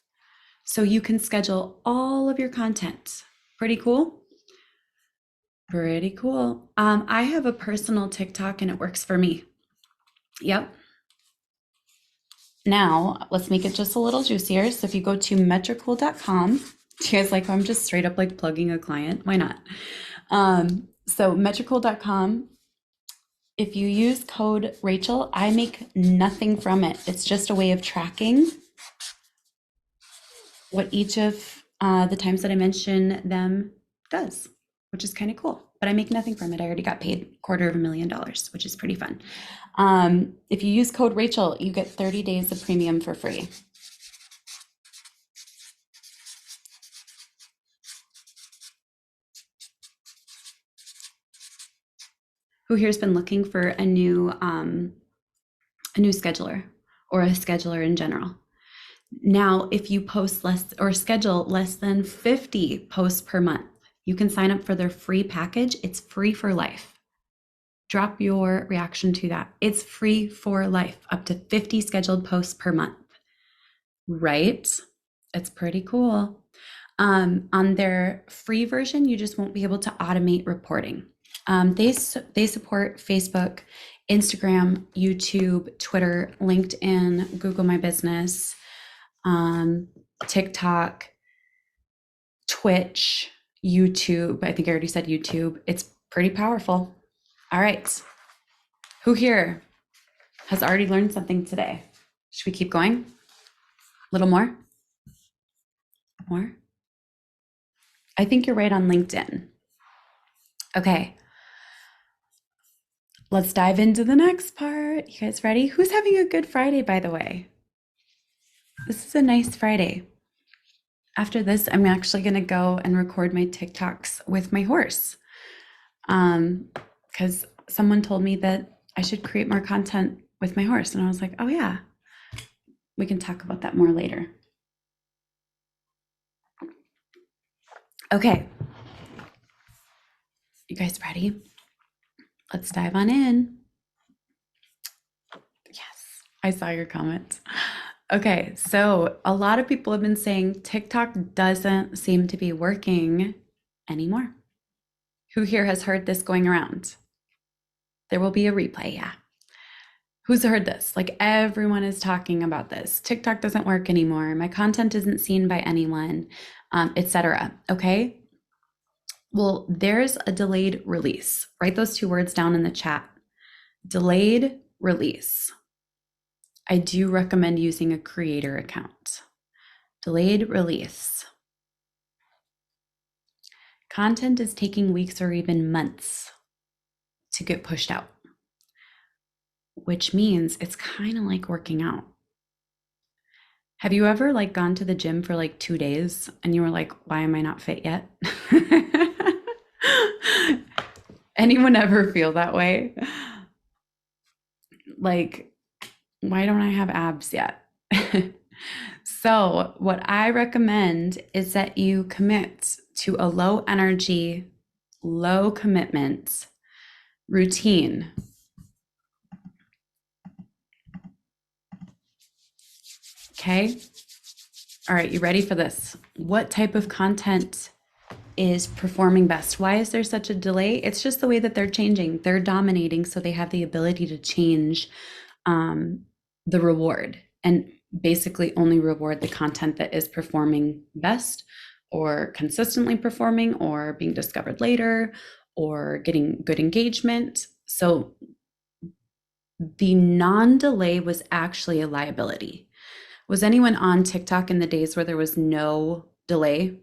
So you can schedule all of your content. Pretty cool? Pretty cool. I have a personal TikTok and it works for me. Yep. Now, let's make it just a little juicier. So if you go to metricool.com, do you guys like how I'm just straight up like plugging a client? Why not? So metricool.com, if you use code Rachel, I make nothing from it. It's just a way of tracking what each of the times that I mention them does, which is kind of cool, but I make nothing from it. I already got paid $250,000, which is pretty fun. If you use code Rachel, you get 30 days of premium for free. Who here's been looking for a new scheduler or a scheduler in general? Now, if you post less or schedule less than 50 posts per month, you can sign up for their free package. It's free for life. Drop your reaction to that. It's free for life, up to 50 scheduled posts per month. Right? It's pretty cool. On their free version, you just won't be able to automate reporting. They support Facebook, Instagram, YouTube, Twitter, LinkedIn, Google My Business, TikTok, Twitch, YouTube. I think I already said YouTube. It's pretty powerful. All right. Who here has already learned something today? Should we keep going? A little more? More? I think you're right on LinkedIn. Okay. Let's dive into the next part. You guys ready? Who's having a good Friday, by the way? This is a nice Friday. After this, I'm actually going to go and record my TikToks with my horse. Because someone told me that I should create more content with my horse. And I was like, oh yeah, we can talk about that more later. Okay. You guys ready? Let's dive on in. Yes, I saw your comments. Okay, so a lot of people have been saying TikTok doesn't seem to be working anymore. Who here has heard this going around? There will be a replay, yeah. Who's heard this? Like everyone is talking about this. TikTok doesn't work anymore. My content isn't seen by anyone, etc. Okay. Well, there's a delayed release. Write those two words down in the chat. Delayed release. I do recommend using a creator account. Delayed release. Content is taking weeks or even months to get pushed out. which means it's kind of like working out. Have you ever like gone to the gym for like 2 days and you were like, why am I not fit yet? Anyone ever feel that way? Like, why don't I have abs yet? So, what I recommend is that you commit to a low energy, low commitment routine. Okay. All right. You ready for this? What type of content is performing best? Why is there such a delay? It's just the way that they're changing. They're dominating, so they have the ability to change the reward and basically only reward the content that is performing best or consistently performing or being discovered later or getting good engagement. So the non-delay was actually a liability. Was anyone on TikTok in the days where there was no delay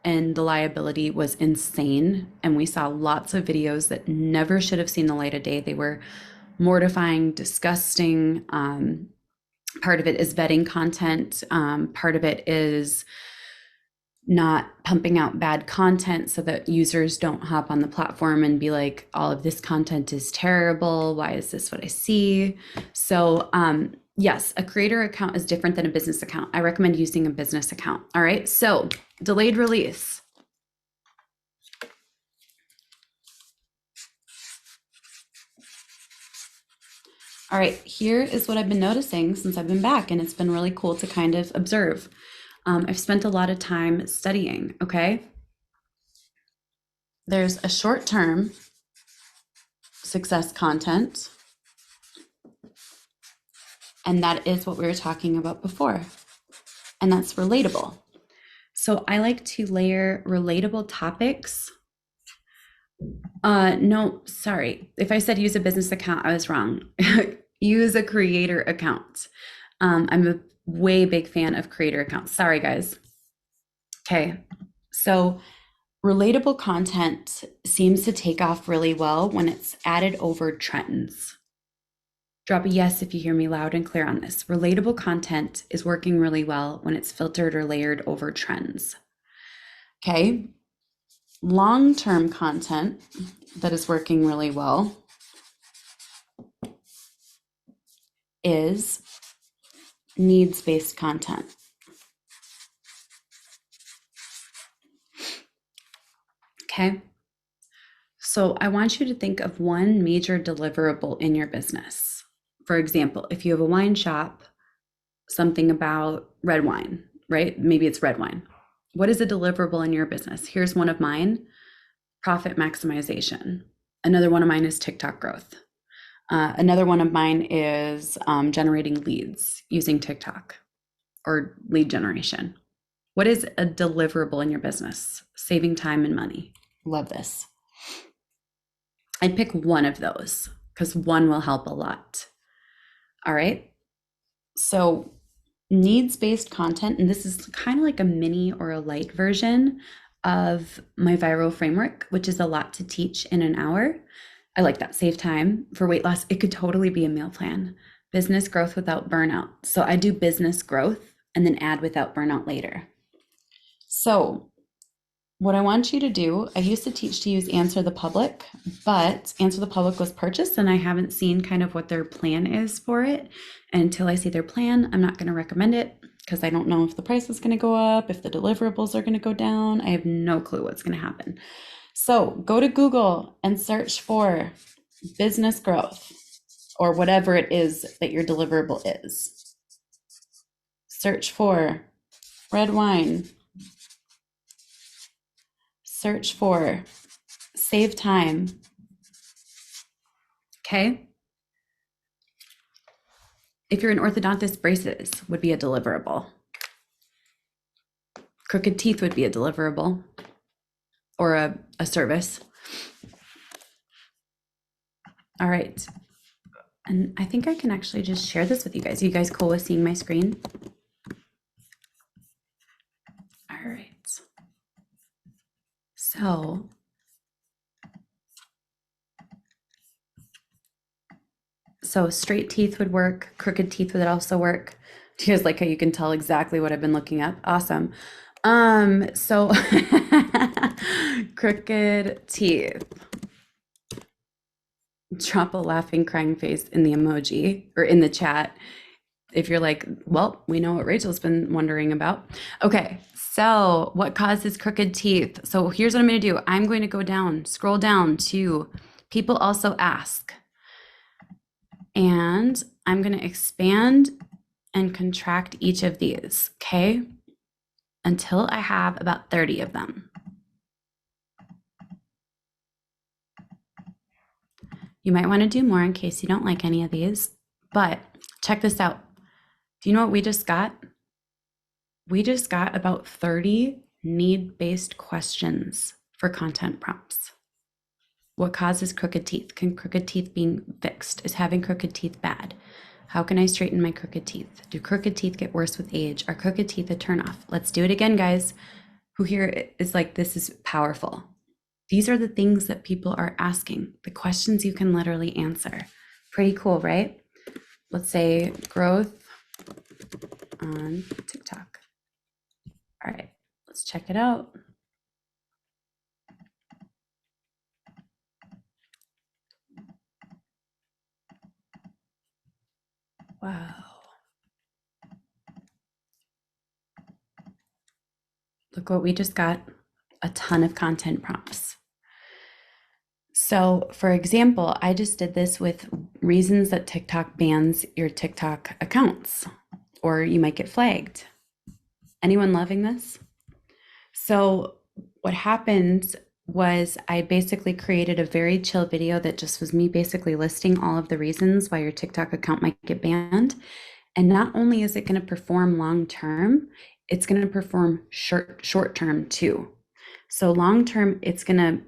and the liability was insane? And we saw lots of videos that never should have seen the light of day. They were mortifying, disgusting. Part of it is vetting content. Part of it is not pumping out bad content so that users don't hop on the platform and be like, all of this content is terrible. Why is this what I see? So, yes, a creator account is different than a business account. I recommend using a business account. All right. So, delayed release. All right, here is what I've been noticing since I've been back, and it's been really cool to kind of observe. I've spent a lot of time studying, okay? There's a short-term success content, and that is what we were talking about before, and that's relatable. So I like to layer relatable topics. No, sorry. If I said use a business account, I was wrong. Use a creator account. I'm a way big fan of creator accounts. Sorry, guys. Okay. So relatable content seems to take off really well when it's added over trends. Drop a yes if you hear me loud and clear on this. Relatable content is working really well when it's filtered or layered over trends. Okay. Long-term content that is working really well is needs-based content. Okay. So I want you to think of one major deliverable in your business. For example, if you have a wine shop, something about red wine, right? Maybe it's red wine. What is a deliverable in your business? Here's one of mine: profit maximization. Another one of mine is TikTok growth. Another one of mine is generating leads using TikTok or lead generation. What is a deliverable in your business? Saving time and money. Love this. I'd pick one of those because one will help a lot. All right. So needs-based content, and this is kind of like a mini or a light version of my viral framework, which is a lot to teach in an hour. I like that. Save time for weight loss. It could totally be a meal plan. Business growth without burnout. So I do business growth and then add without burnout later. So what I want you to do, I used to teach to use Answer the Public, but Answer the Public was purchased and I haven't seen kind of what their plan is for it. And until I see their plan, I'm not going to recommend it because I don't know if the price is going to go up, if the deliverables are going to go down. I have no clue what's going to happen. So go to Google and search for business growth or whatever it is that your deliverable is. Search for red wine. Search for save time. Okay. If you're an orthodontist, braces would be a deliverable. Crooked teeth would be a deliverable or a service. All right. And I think I can actually just share this with you guys. Are you guys cool with seeing my screen? All right. So straight teeth would work, crooked teeth would also work. Do you guys like how you can tell exactly what I've been looking at? Awesome. So crooked teeth. Drop a laughing crying face in the emoji or in the chat if you're like, well, we know what Rachel's been wondering about. Okay, so what causes crooked teeth? So here's what I'm going to do. I'm going to go down, scroll down to people also ask. And I'm going to expand and contract each of these, okay? Until I have about 30 of them. You might want to do more in case you don't like any of these, but check this out. Do you know what we just got? We just got about 30 need-based questions for content prompts. What causes crooked teeth? Can crooked teeth being fixed? Is having crooked teeth bad? How can I straighten my crooked teeth? Do crooked teeth get worse with age? Are crooked teeth a turnoff? Let's do it again, guys. Who here is like, this is powerful? These are the things that people are asking, the questions you can literally answer. Pretty cool, right? Let's say growth on TikTok. All right, let's check it out. Wow. Look what we just got, a ton of content prompts. So for example, I just did this with reasons that TikTok bans your TikTok accounts, or you might get flagged. Anyone loving this? So what happened was I basically created a very chill video that just was me basically listing all of the reasons why your TikTok account might get banned. And not only is it going to perform long term, it's going to perform short term too. So long term, it's going to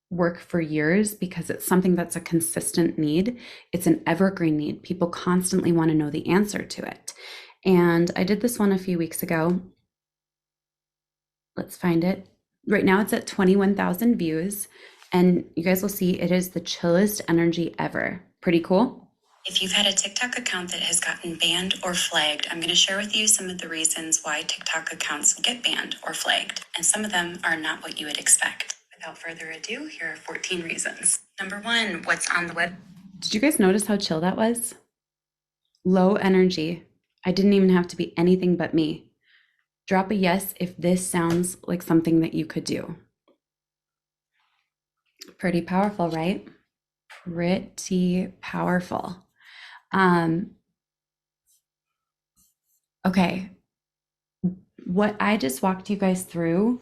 work for years because it's something that's a consistent need. It's an evergreen need. People constantly want to know the answer to it. And I did this one a few weeks ago. Let's find it. Right now it's at 21,000 views, and you guys will see it is the chillest energy ever. Pretty cool. If you've had a TikTok account that has gotten banned or flagged, I'm going to share with you some of the reasons why TikTok accounts get banned or flagged, and some of them are not what you would expect. Without further ado, here are 14 reasons. Number one, what's on the web? Did you guys notice how chill that was? Low energy. I didn't even have to be anything but me. Drop a yes if this sounds like something that you could do. Pretty powerful, right? Pretty powerful. Okay. What I just walked you guys through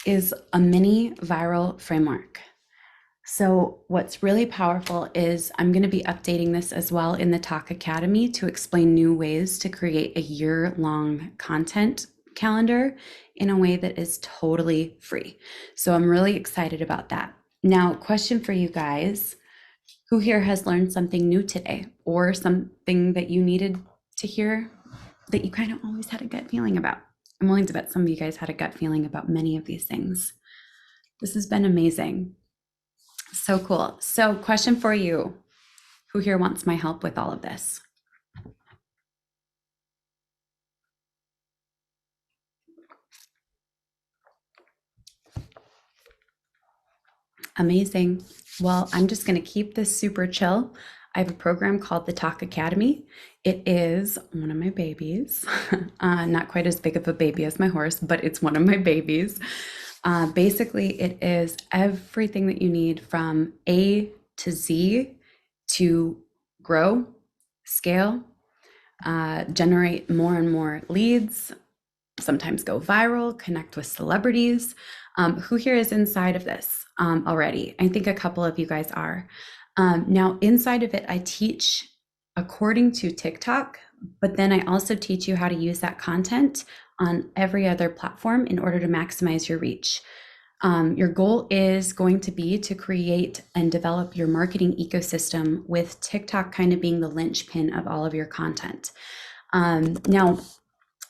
is a mini viral framework. So what's really powerful is I'm going to be updating this as well in the Talk Academy to explain new ways to create a year-long content calendar in a way that is totally free. So I'm really excited about that. Now, question for you guys. Who here has learned something new today, or something that you needed to hear that you kind of always had a gut feeling about? I'm willing to bet some of you guys had a gut feeling about many of these things. This has been amazing. So cool. So question for you. Who here wants my help with all of this? Amazing. Well, I'm just going to keep this super chill. I have a program called the Talk Academy. It is one of my babies. Not quite as big of a baby as my horse, but it's one of my babies. Basically, it is everything that you need from A to Z to grow, scale, generate more and more leads, sometimes go viral, connect with celebrities. Who here is inside of this already? I think a couple of you guys are. Now, inside of it, I teach according to TikTok, but then I also teach you how to use that content on every other platform in order to maximize your reach. Your goal is going to be to create and develop your marketing ecosystem with TikTok kind of being the linchpin of all of your content. Now,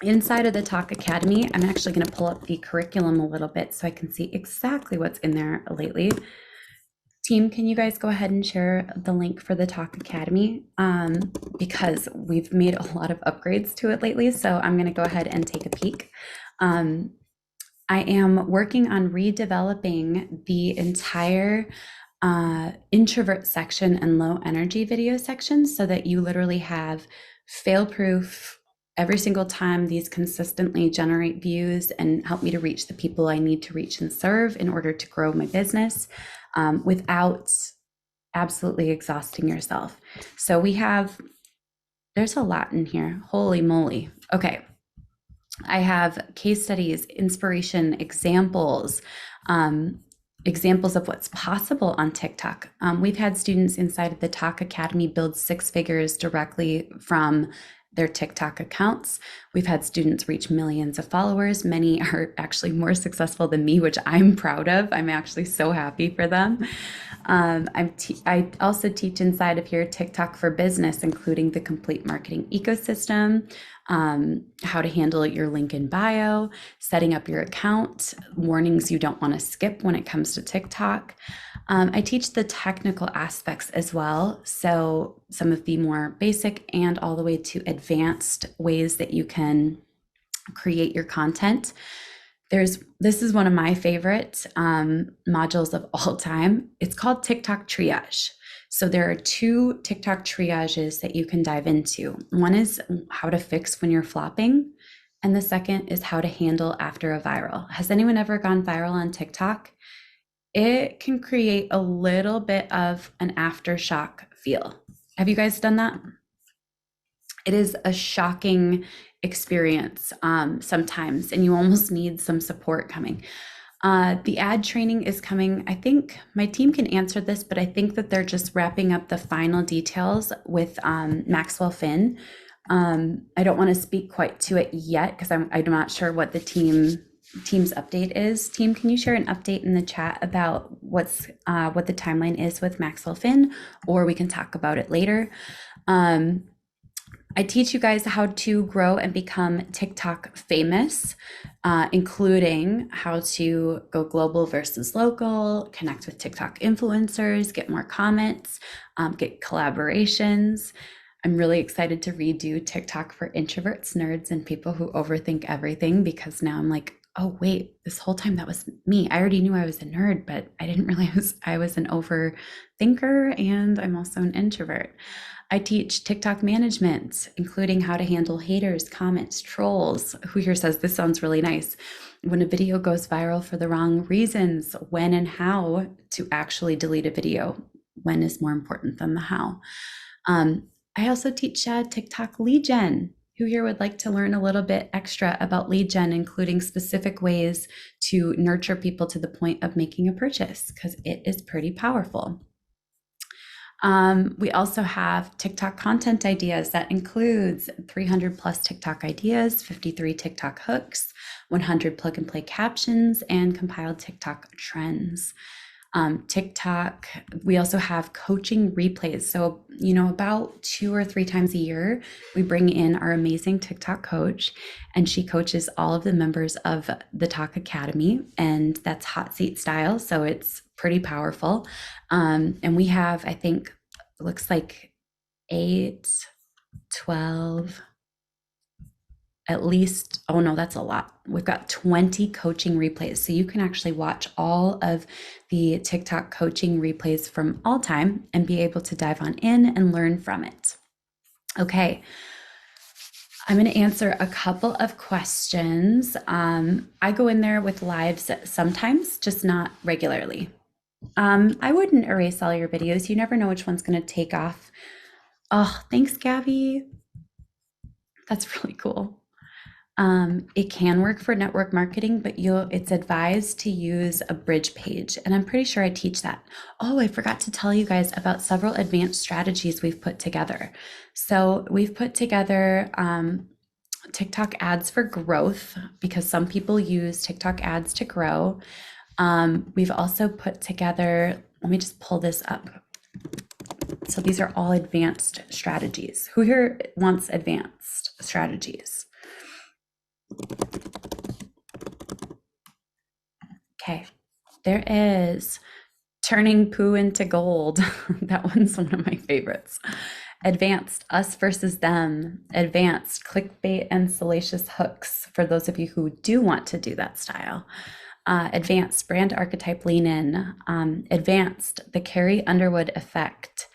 inside of the Talk Academy, I'm actually going to pull up the curriculum a little bit so I can see exactly what's in there lately. Team, can you guys go ahead and share the link for the Talk Academy? Because we've made a lot of upgrades to it lately, so I'm going to go ahead and take a peek. I am working on redeveloping the entire introvert section and low energy video section so that you literally have fail proof every single time. These consistently generate views and help me to reach the people I need to reach and serve in order to grow my business without absolutely exhausting yourself. So there's a lot in here. Holy moly. Okay. I have case studies, inspiration, examples, examples of what's possible on TikTok. We've had students inside of the Talk Academy build 6 figures directly from their TikTok accounts. We've had students reach millions of followers. Many are actually more successful than me, which I'm proud of. I'm actually so happy for them. I also teach inside of here TikTok for business, including the complete marketing ecosystem, how to handle your link in bio, setting up your account, warnings you don't want to skip when it comes to TikTok. I teach the technical aspects as well. So some of the more basic and all the way to advanced ways that you can create your content. This is one of my favorite modules of all time. It's called TikTok Triage. So there are 2 TikTok triages that you can dive into. One is how to fix when you're flopping, and the second is how to handle after a viral. Has anyone ever gone viral on TikTok? It can create a little bit of an aftershock feel. Have you guys done that? It is a shocking experience sometimes, and you almost need some support coming. The ad training is coming. I think my team can answer this, but I think that they're just wrapping up the final details with Maxwell Finn. I don't want to speak quite to it yet because I'm not sure what the team's update is. Team, can you share an update in the chat about what the timeline is with Maxwell Finn, or we can talk about it later. I teach you guys how to grow and become TikTok famous, including how to go global versus local, connect with TikTok influencers, get more comments, get collaborations. I'm really excited to redo TikTok for introverts, nerds, and people who overthink everything, because now I'm like, oh, wait, this whole time that was me. I already knew I was a nerd, but I didn't realize I was an overthinker, and I'm also an introvert. I teach TikTok management, including how to handle haters, comments, trolls. Who here says this sounds really nice? When a video goes viral for the wrong reasons, when and how to actually delete a video. When is more important than the how. I also teach TikTok lead gen. Who here would like to learn a little bit extra about lead gen, including specific ways to nurture people to the point of making a purchase, because it is pretty powerful. We also have TikTok content ideas that includes 300 plus TikTok ideas, 53 TikTok hooks, 100 plug and play captions, and compiled TikTok trends. TikTok, we also have coaching replays. So, about 2 or 3 times a year, we bring in our amazing TikTok coach, and she coaches all of the members of the Talk Academy, and that's hot seat style. So it's pretty powerful. And we have, I think, it looks like 8, 12, at least, oh no, that's a lot. We've got 20 coaching replays. So you can actually watch all of the TikTok coaching replays from all time and be able to dive on in and learn from it. Okay. I'm going to answer a couple of questions. I go in there with lives sometimes, just not regularly. I wouldn't erase all your videos. You never know which one's going to take off. Oh, thanks, Gabby. That's really cool. It can work for network marketing, but it's advised to use a bridge page. And I'm pretty sure I teach that. Oh, I forgot to tell you guys about several advanced strategies we've put together. So we've put together TikTok ads for growth, because some people use TikTok ads to grow. We've also put together, let me just pull this up. So these are all advanced strategies. Who here wants advanced strategies? Okay, there is Turning poo into gold. That one's one of my favorites. Advanced, us versus them. Advanced, clickbait and salacious hooks for those of you who do want to do that style. Advanced, brand archetype lean in. Advanced, the Carrie Underwood effect.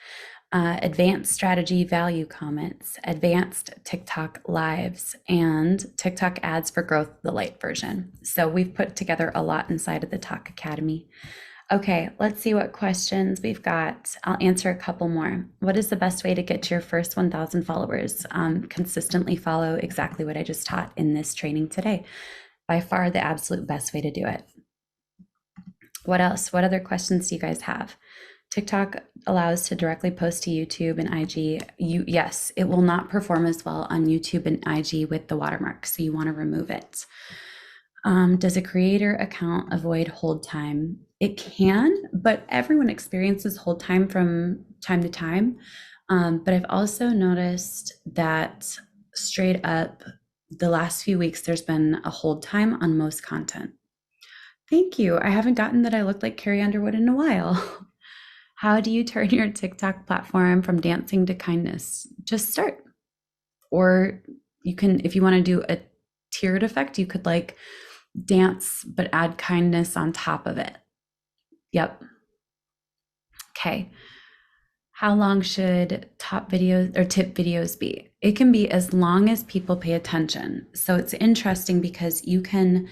Advanced strategy value comments, advanced TikTok lives, and TikTok ads for growth, the light version. So we've put together a lot inside of the Talk Academy. Okay, let's see what questions we've got. I'll answer a couple more. What is the best way to get to your first 1,000 followers? Consistently follow exactly what I just taught in this training today. By far the absolute best way to do it. What else? What other questions do you guys have? TikTok allows to directly post to YouTube and IG. Yes, it will not perform as well on YouTube and IG with the watermark, so you want to remove it. Does a creator account avoid hold time? It can, but everyone experiences hold time from time to time. But I've also noticed that straight up the last few weeks, there's been a hold time on most content. Thank you. I haven't gotten that I look like Carrie Underwood in a while. How do you turn your TikTok platform from dancing to kindness? Just start. Or you can, if you want to do a tiered effect, you could like dance, but add kindness on top of it. Yep. Okay. How long should top videos or tip videos be? It can be as long as people pay attention. So it's interesting because you can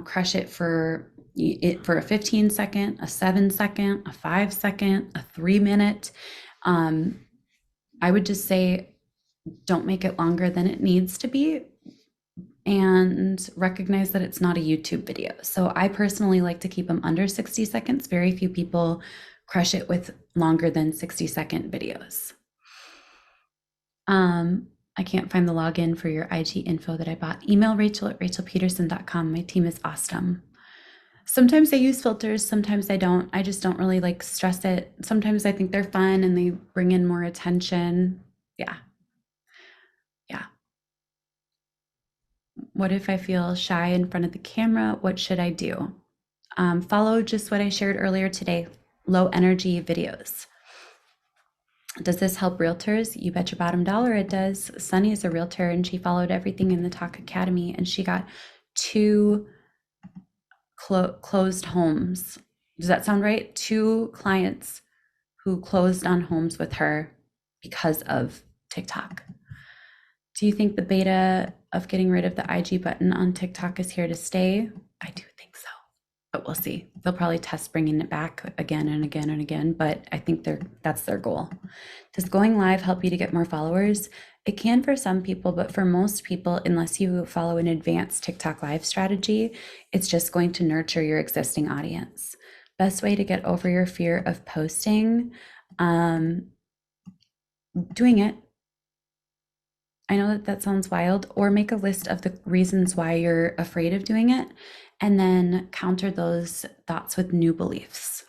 crush it for a 15 second, a 7 second, a 5 second, a 3 minute. I would just say, don't make it longer than it needs to be, and recognize that it's not a YouTube video. So I personally like to keep them under 60 seconds. Very few people crush it with longer than 60-second videos. I can't find the login for your IG info that I bought. Email Rachel at rachelpedersen.com. My team is awesome. Sometimes I use filters, sometimes I don't. I just don't really like stress it. Sometimes I think they're fun and they bring in more attention. Yeah. What if I feel shy in front of the camera? What should I do? Follow just what I shared earlier today, low energy videos. Does this help realtors? You bet your bottom dollar it does. Sunny is a realtor and she followed everything in the Talk Academy and she got 2 closed homes. Does that sound right? 2 clients who closed on homes with her because of TikTok. Do you think the beta of getting rid of the IG button on TikTok is here to stay? I do think so, but we'll see. They'll probably test bringing it back again and again and again, but I think that's their goal. Does going live help you to get more followers? It can for some people, but for most people, unless you follow an advanced TikTok live strategy, it's just going to nurture your existing audience. Best way to get over your fear of posting? Doing it. I know that sounds wild, or make a list of the reasons why you're afraid of doing it, and then counter those thoughts with new beliefs.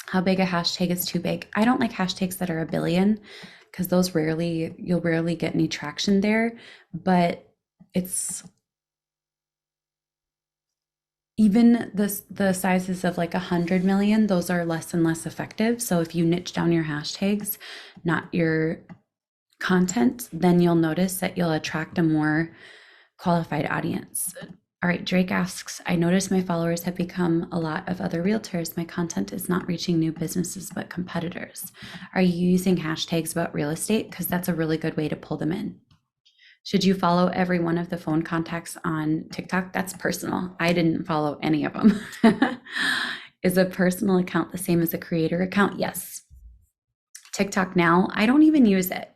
How big a hashtag is too big? I don't like hashtags that are a billion because those you'll rarely get any traction there, but it's even the sizes of like 100 million, those are less and less effective. So if you niche down your hashtags, not your content, then you'll notice that you'll attract a more qualified audience. All right, Drake asks, I notice my followers have become a lot of other realtors. My content is not reaching new businesses, but competitors. Are you using hashtags about real estate? Because that's a really good way to pull them in. Should you follow every one of the phone contacts on TikTok? That's personal. I didn't follow any of them. Is a personal account the same as a creator account? Yes. TikTok now, I don't even use it.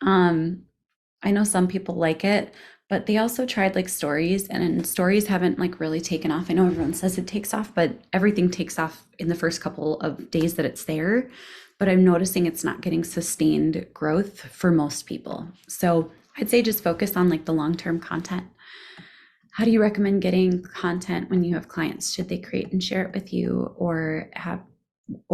I know some people like it, but they also tried like stories, and stories haven't like really taken off. I know everyone says it takes off, but everything takes off in the first couple of days that it's there. But I'm noticing it's not getting sustained growth for most people. So I'd say just focus on like the long-term content. How do you recommend getting content when you have clients? Should they create and share it with you, or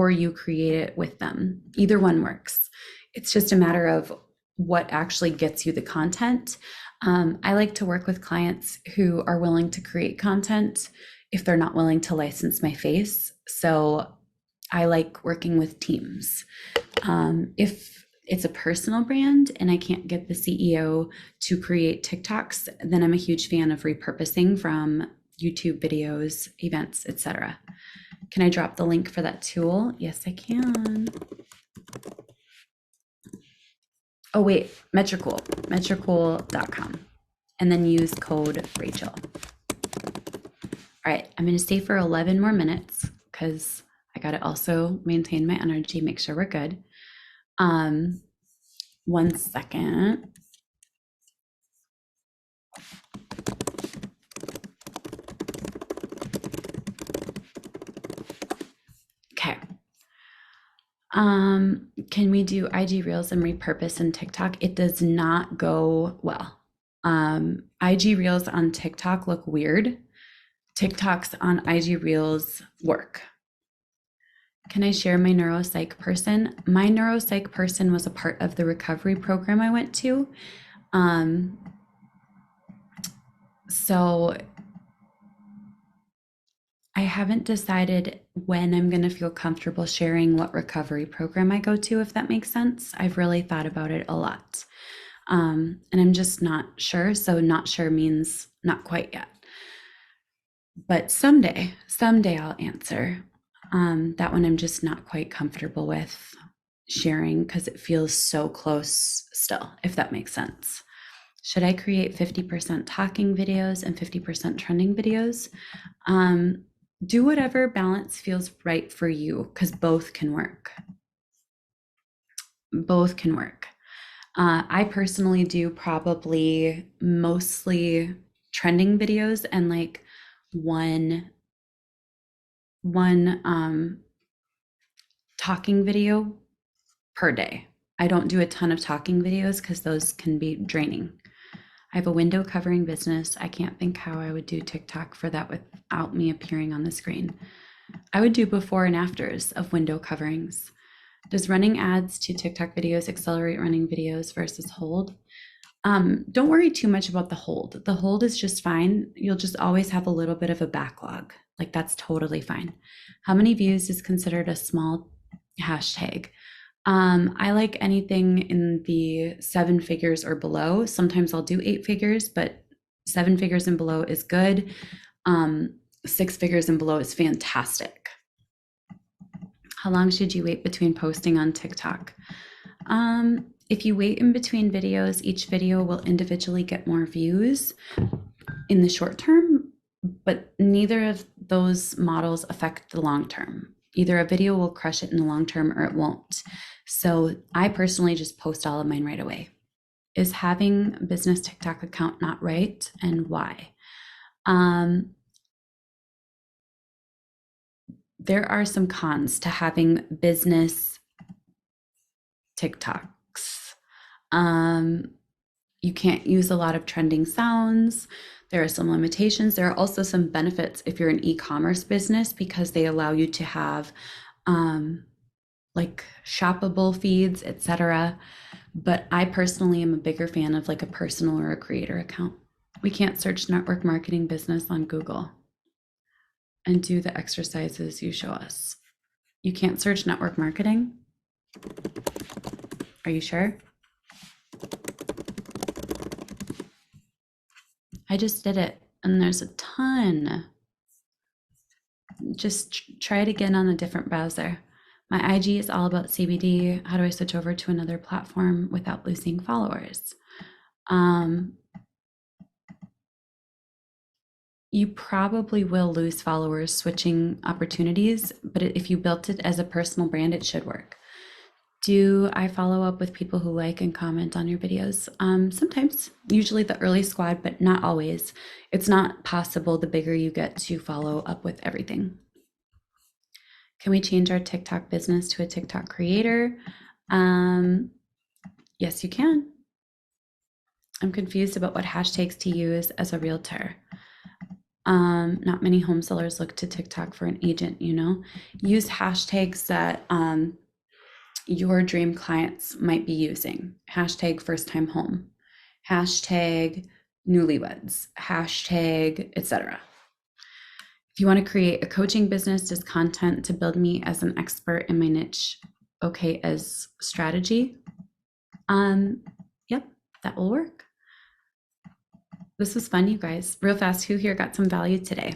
you create it with them? Either one works. It's just a matter of what actually gets you the content. I like to work with clients who are willing to create content if they're not willing to license my face. So I like working with teams. If it's a personal brand and I can't get the CEO to create TikToks, then I'm a huge fan of repurposing from YouTube videos, events, etc. Can I drop the link for that tool? Yes, I can. Oh, wait, Metricool, metricool.com. And then use code Rachel. All right, I'm going to stay for 11 more minutes because I got to also maintain my energy, make sure we're good. 1 second. Okay. Can we do IG Reels and repurpose in TikTok? It does not go well. IG Reels on TikTok look weird. TikToks on IG Reels work. Can I share my neuropsych person? My neuropsych person was a part of the recovery program I went to. So I haven't decided when I'm going to feel comfortable sharing what recovery program I go to, if that makes sense. I've really thought about it a lot. And I'm just not sure. So not sure means not quite yet. But someday I'll answer. That one I'm just not quite comfortable with sharing because it feels so close still, if that makes sense. Should I create 50% talking videos and 50% trending videos? Do whatever balance feels right for you because both can work. Both can work. I personally do probably mostly trending videos and like one talking video per day. I don't do a ton of talking videos because those can be draining. I have a window covering business. I can't think how I would do TikTok for that without me appearing on the screen. I would do before and afters of window coverings. Does running ads to TikTok videos accelerate running videos versus hold? Don't worry too much about the hold. The hold is just fine. You'll just always have a little bit of a backlog. Like that's totally fine. How many views is considered a small hashtag? I like anything in the 7 figures or below. Sometimes I'll do 8 figures, but 7 figures and below is good. 6 figures and below is fantastic. How long should you wait between posting on TikTok? If you wait in between videos, each video will individually get more views in the short term, but neither of those models affect the long term. Either a video will crush it in the long term or it won't. So I personally just post all of mine right away. Is having a business TikTok account not right, and why? There are some cons to having business TikToks. You can't use a lot of trending sounds. There are some limitations. There are also some benefits if you're an e-commerce business because they allow you to have like shoppable feeds, etc. But I personally am a bigger fan of like a personal or a creator account. We can't search network marketing business on Google and do the exercises you show us. You can't search network marketing? Are you sure? I just did it and there's a ton. Just try it again on a different browser. My IG is all about CBD. How do I switch over to another platform without losing followers? You probably will lose followers switching opportunities, but if you built it as a personal brand, it should work. Do I follow up with people who like and comment on your videos? Sometimes, usually the early squad, but not always. It's not possible the bigger you get to follow up with everything. Can we change our TikTok business to a TikTok creator? Yes, you can. I'm confused about what hashtags to use as a realtor. Not many home sellers look to TikTok for an agent, you know. Use hashtags that your dream clients might be using. Hashtag first time home, hashtag newlyweds, hashtag etc. If you want to create a coaching business, does content to build me as an expert in my niche okay as strategy? Yep, that will work. This was fun, you guys. Real fast, who here got some value today?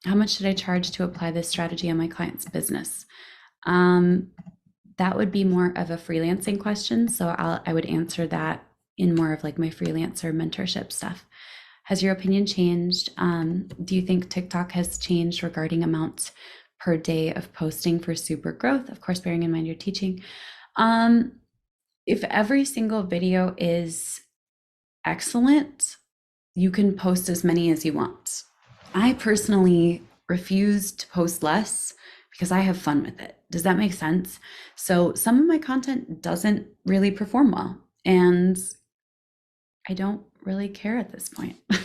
How much should I charge to apply this strategy on my client's business? That would be more of a freelancing question. So I would answer that in more of like my freelancer mentorship stuff. Has your opinion changed? Do you think TikTok has changed regarding amounts per day of posting for super growth? Of course, bearing in mind your teaching. If every single video is excellent, you can post as many as you want. I personally refuse to post less because I have fun with it. Does that make sense? So some of my content doesn't really perform well, and I don't really care at this point. Do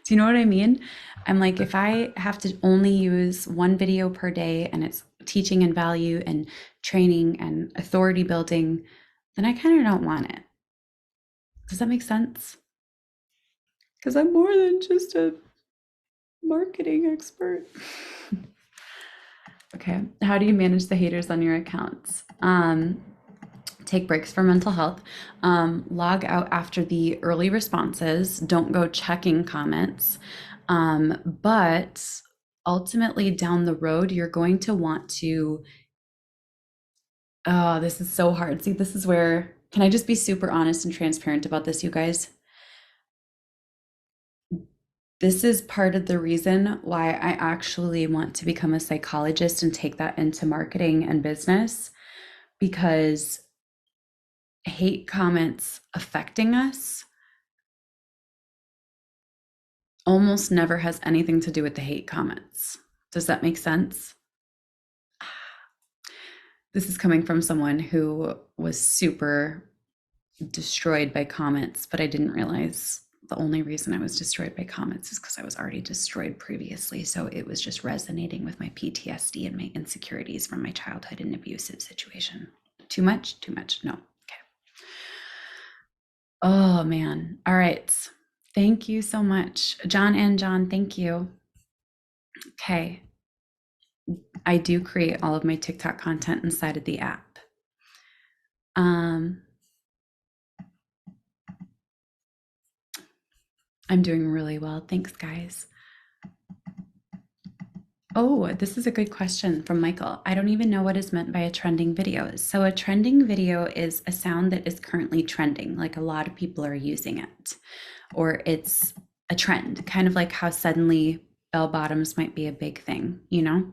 you know what I mean? I'm like, if I have to only use one video per day and it's teaching and value and training and authority building, then I kind of don't want it. Does that make sense? Because I'm more than just a marketing expert. Okay. How do you manage the haters on your accounts? Take breaks for mental health. Log out after the early responses. Don't go checking comments. But ultimately, down the road, you're going to want to. Oh, this is so hard. See, this is where. Can I just be super honest and transparent about this, you guys? This is part of the reason why I actually want to become a psychologist and take that into marketing and business, because hate comments affecting us almost never has anything to do with the hate comments. Does that make sense? This is coming from someone who was super destroyed by comments, but I didn't realize the only reason I was destroyed by comments is because I was already destroyed previously. So it was just resonating with my PTSD and my insecurities from my childhood and abusive situation. Too much? Too much. No. Okay. Oh, man. All right. Thank you so much. John and John, thank you. Okay. I do create all of my TikTok content inside of the app. I'm doing really well. Thanks, guys. Oh, this is a good question from Michael. I don't even know what is meant by a trending video. So a trending video is a sound that is currently trending, like a lot of people are using it, or it's a trend, kind of like how suddenly bell bottoms might be a big thing, you know?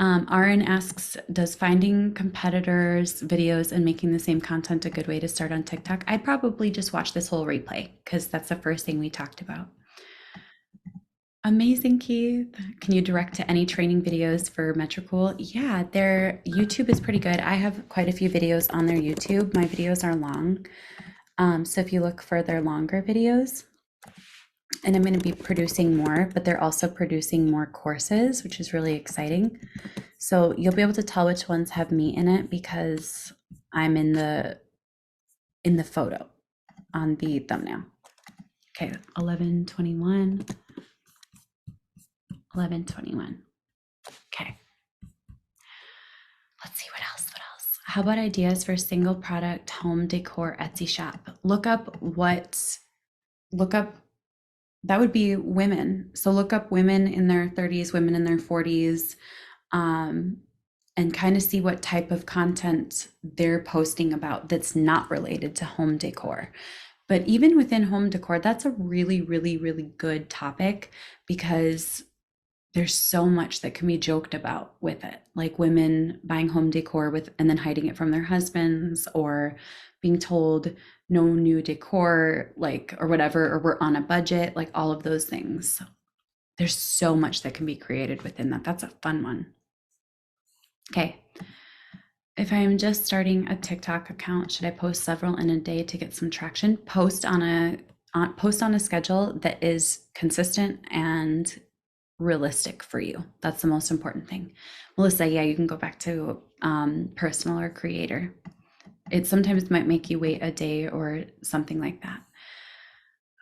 RN asks, does finding competitors' videos and making the same content a good way to start on TikTok? I'd probably just watch this whole replay because that's the first thing we talked about. Amazing, Keith. Can you direct to any training videos for Metricool? Yeah, their YouTube is pretty good. I have quite a few videos on their YouTube. My videos are long. So if you look for their longer videos, and I'm going to be producing more, but they're also producing more courses, which is really exciting. So you'll be able to tell which ones have me in it because I'm in the photo on the thumbnail. Okay, 11:21. 11:21. Okay. Let's see what else. How about ideas for single product home decor Etsy shop? Look up that would be women. So look up women in their 30s, women in their 40s, and kind of see what type of content they're posting about that's not related to home decor. But even within home decor, that's a really, really, really good topic because there's so much that can be joked about with it, like women buying home decor and then hiding it from their husbands, or being told no new decor, like, or whatever, or we're on a budget, like all of those things. There's so much that can be created within that. That's a fun one. Okay. If I am just starting a TikTok account, should I post several in a day to get some traction? Post on a schedule that is consistent and realistic for you. That's the most important thing. Melissa, yeah, you can go back to personal or creator. It sometimes might make you wait a day or something like that.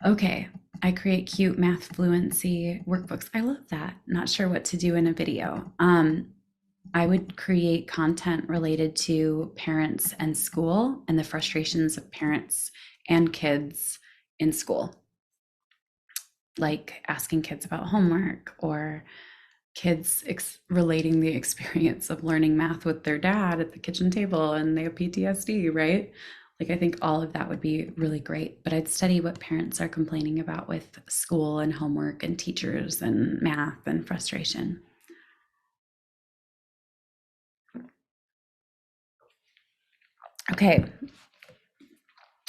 Okay, I create cute math fluency workbooks. I love that. Not sure what to do in a video. I would create content related to parents and school and the frustrations of parents and kids in school, like asking kids about homework or kids relating the experience of learning math with their dad at the kitchen table and they have PTSD, right? Like, I think all of that would be really great. But I'd study what parents are complaining about with school and homework and teachers and math and frustration. Okay,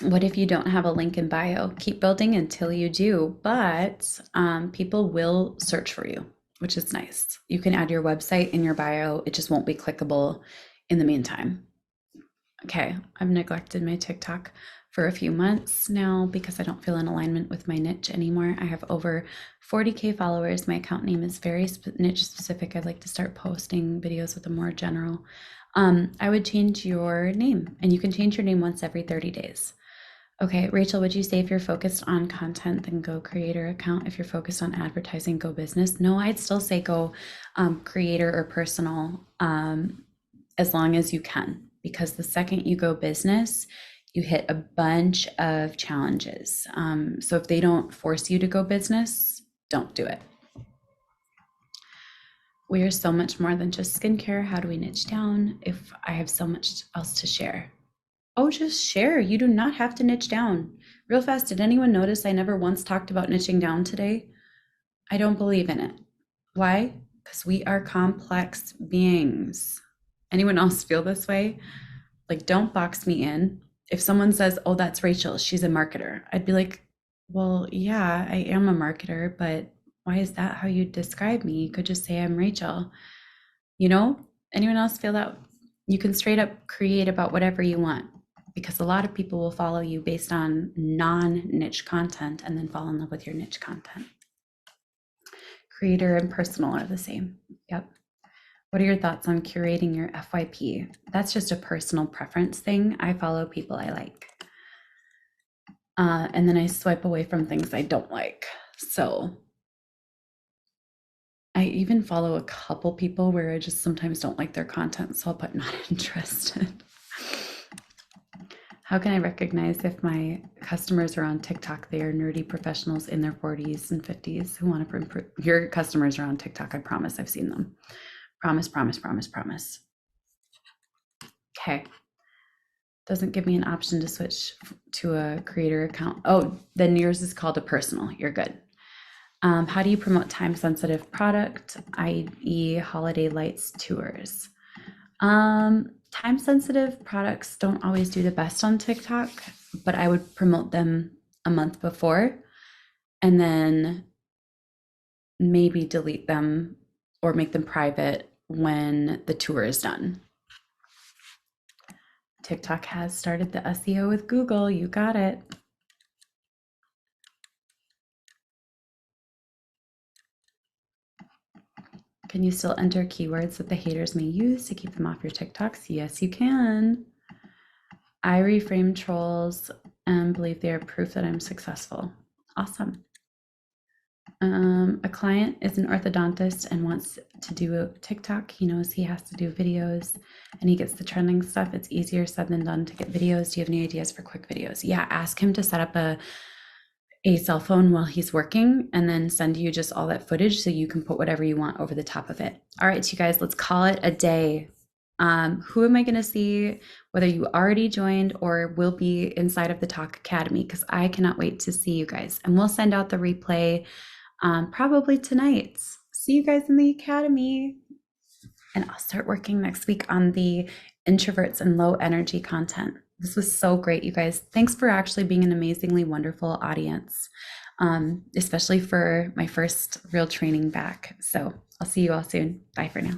what if you don't have a link in bio? Keep building until you do, but people will search for you, which is nice. You can add your website in your bio, it just won't be clickable in the meantime. Okay, I've neglected my TikTok for a few months now because I don't feel in alignment with my niche anymore. I have over 40K followers. My account name is very niche specific. I'd like to start posting videos with a more general. I would change your name, and you can change your name once every 30 days. Okay, Rachel, would you say if you're focused on content, then go creator account? If you're focused on advertising, go business? No, I'd still say go creator or personal, as long as you can, because the second you go business, you hit a bunch of challenges. So if they don't force you to go business, don't do it. We are so much more than just skincare. How do we niche down if I have so much else to share? Oh, just share. You do not have to niche down. Real fast, did anyone notice I never once talked about niching down today? I don't believe in it. Why? Because we are complex beings. Anyone else feel this way? Like, don't box me in. If someone says, oh, that's Rachel, she's a marketer, I'd be like, well, yeah, I am a marketer, but why is that how you describe me? You could just say I'm Rachel. You know, anyone else feel that? You can straight up create about whatever you want, because a lot of people will follow you based on non-niche content and then fall in love with your niche content. Creator and personal are the same. Yep. What are your thoughts on curating your FYP? That's just a personal preference thing. I follow people I like. And then I swipe away from things I don't like. So I even follow a couple people where I just sometimes don't like their content. So I'll put not interested. How can I recognize if my customers are on TikTok? They are nerdy professionals in their 40s and 50s who want to improve. Your customers are on TikTok. I promise I've seen them. Promise, promise, promise, promise. Okay. Doesn't give me an option to switch to a creator account. Oh, then yours is called a personal. You're good. How do you promote time-sensitive product, i.e. holiday lights tours? Time-sensitive products don't always do the best on TikTok, but I would promote them a month before and then maybe delete them or make them private when the tour is done. TikTok has started the SEO with Google. You got it. Can you still enter keywords that the haters may use to keep them off your TikToks? Yes, you can. I reframe trolls and believe they are proof that I'm successful. Awesome. A client is an orthodontist and wants to do a TikTok. He knows he has to do videos and he gets the trending stuff. It's easier said than done to get videos. Do you have any ideas for quick videos? Yeah, ask him to set up a cell phone while he's working and then send you just all that footage so you can put whatever you want over the top of it. All right, you guys, let's call it a day. Who am I going to see, whether you already joined or will be inside of the Talk Academy? Because I cannot wait to see you guys. And we'll send out the replay probably tonight. See you guys in the Academy. And I'll start working next week on the introverts and low energy content. This was so great, you guys. Thanks for actually being an amazingly wonderful audience, especially for my first real training back. So I'll see you all soon. Bye for now.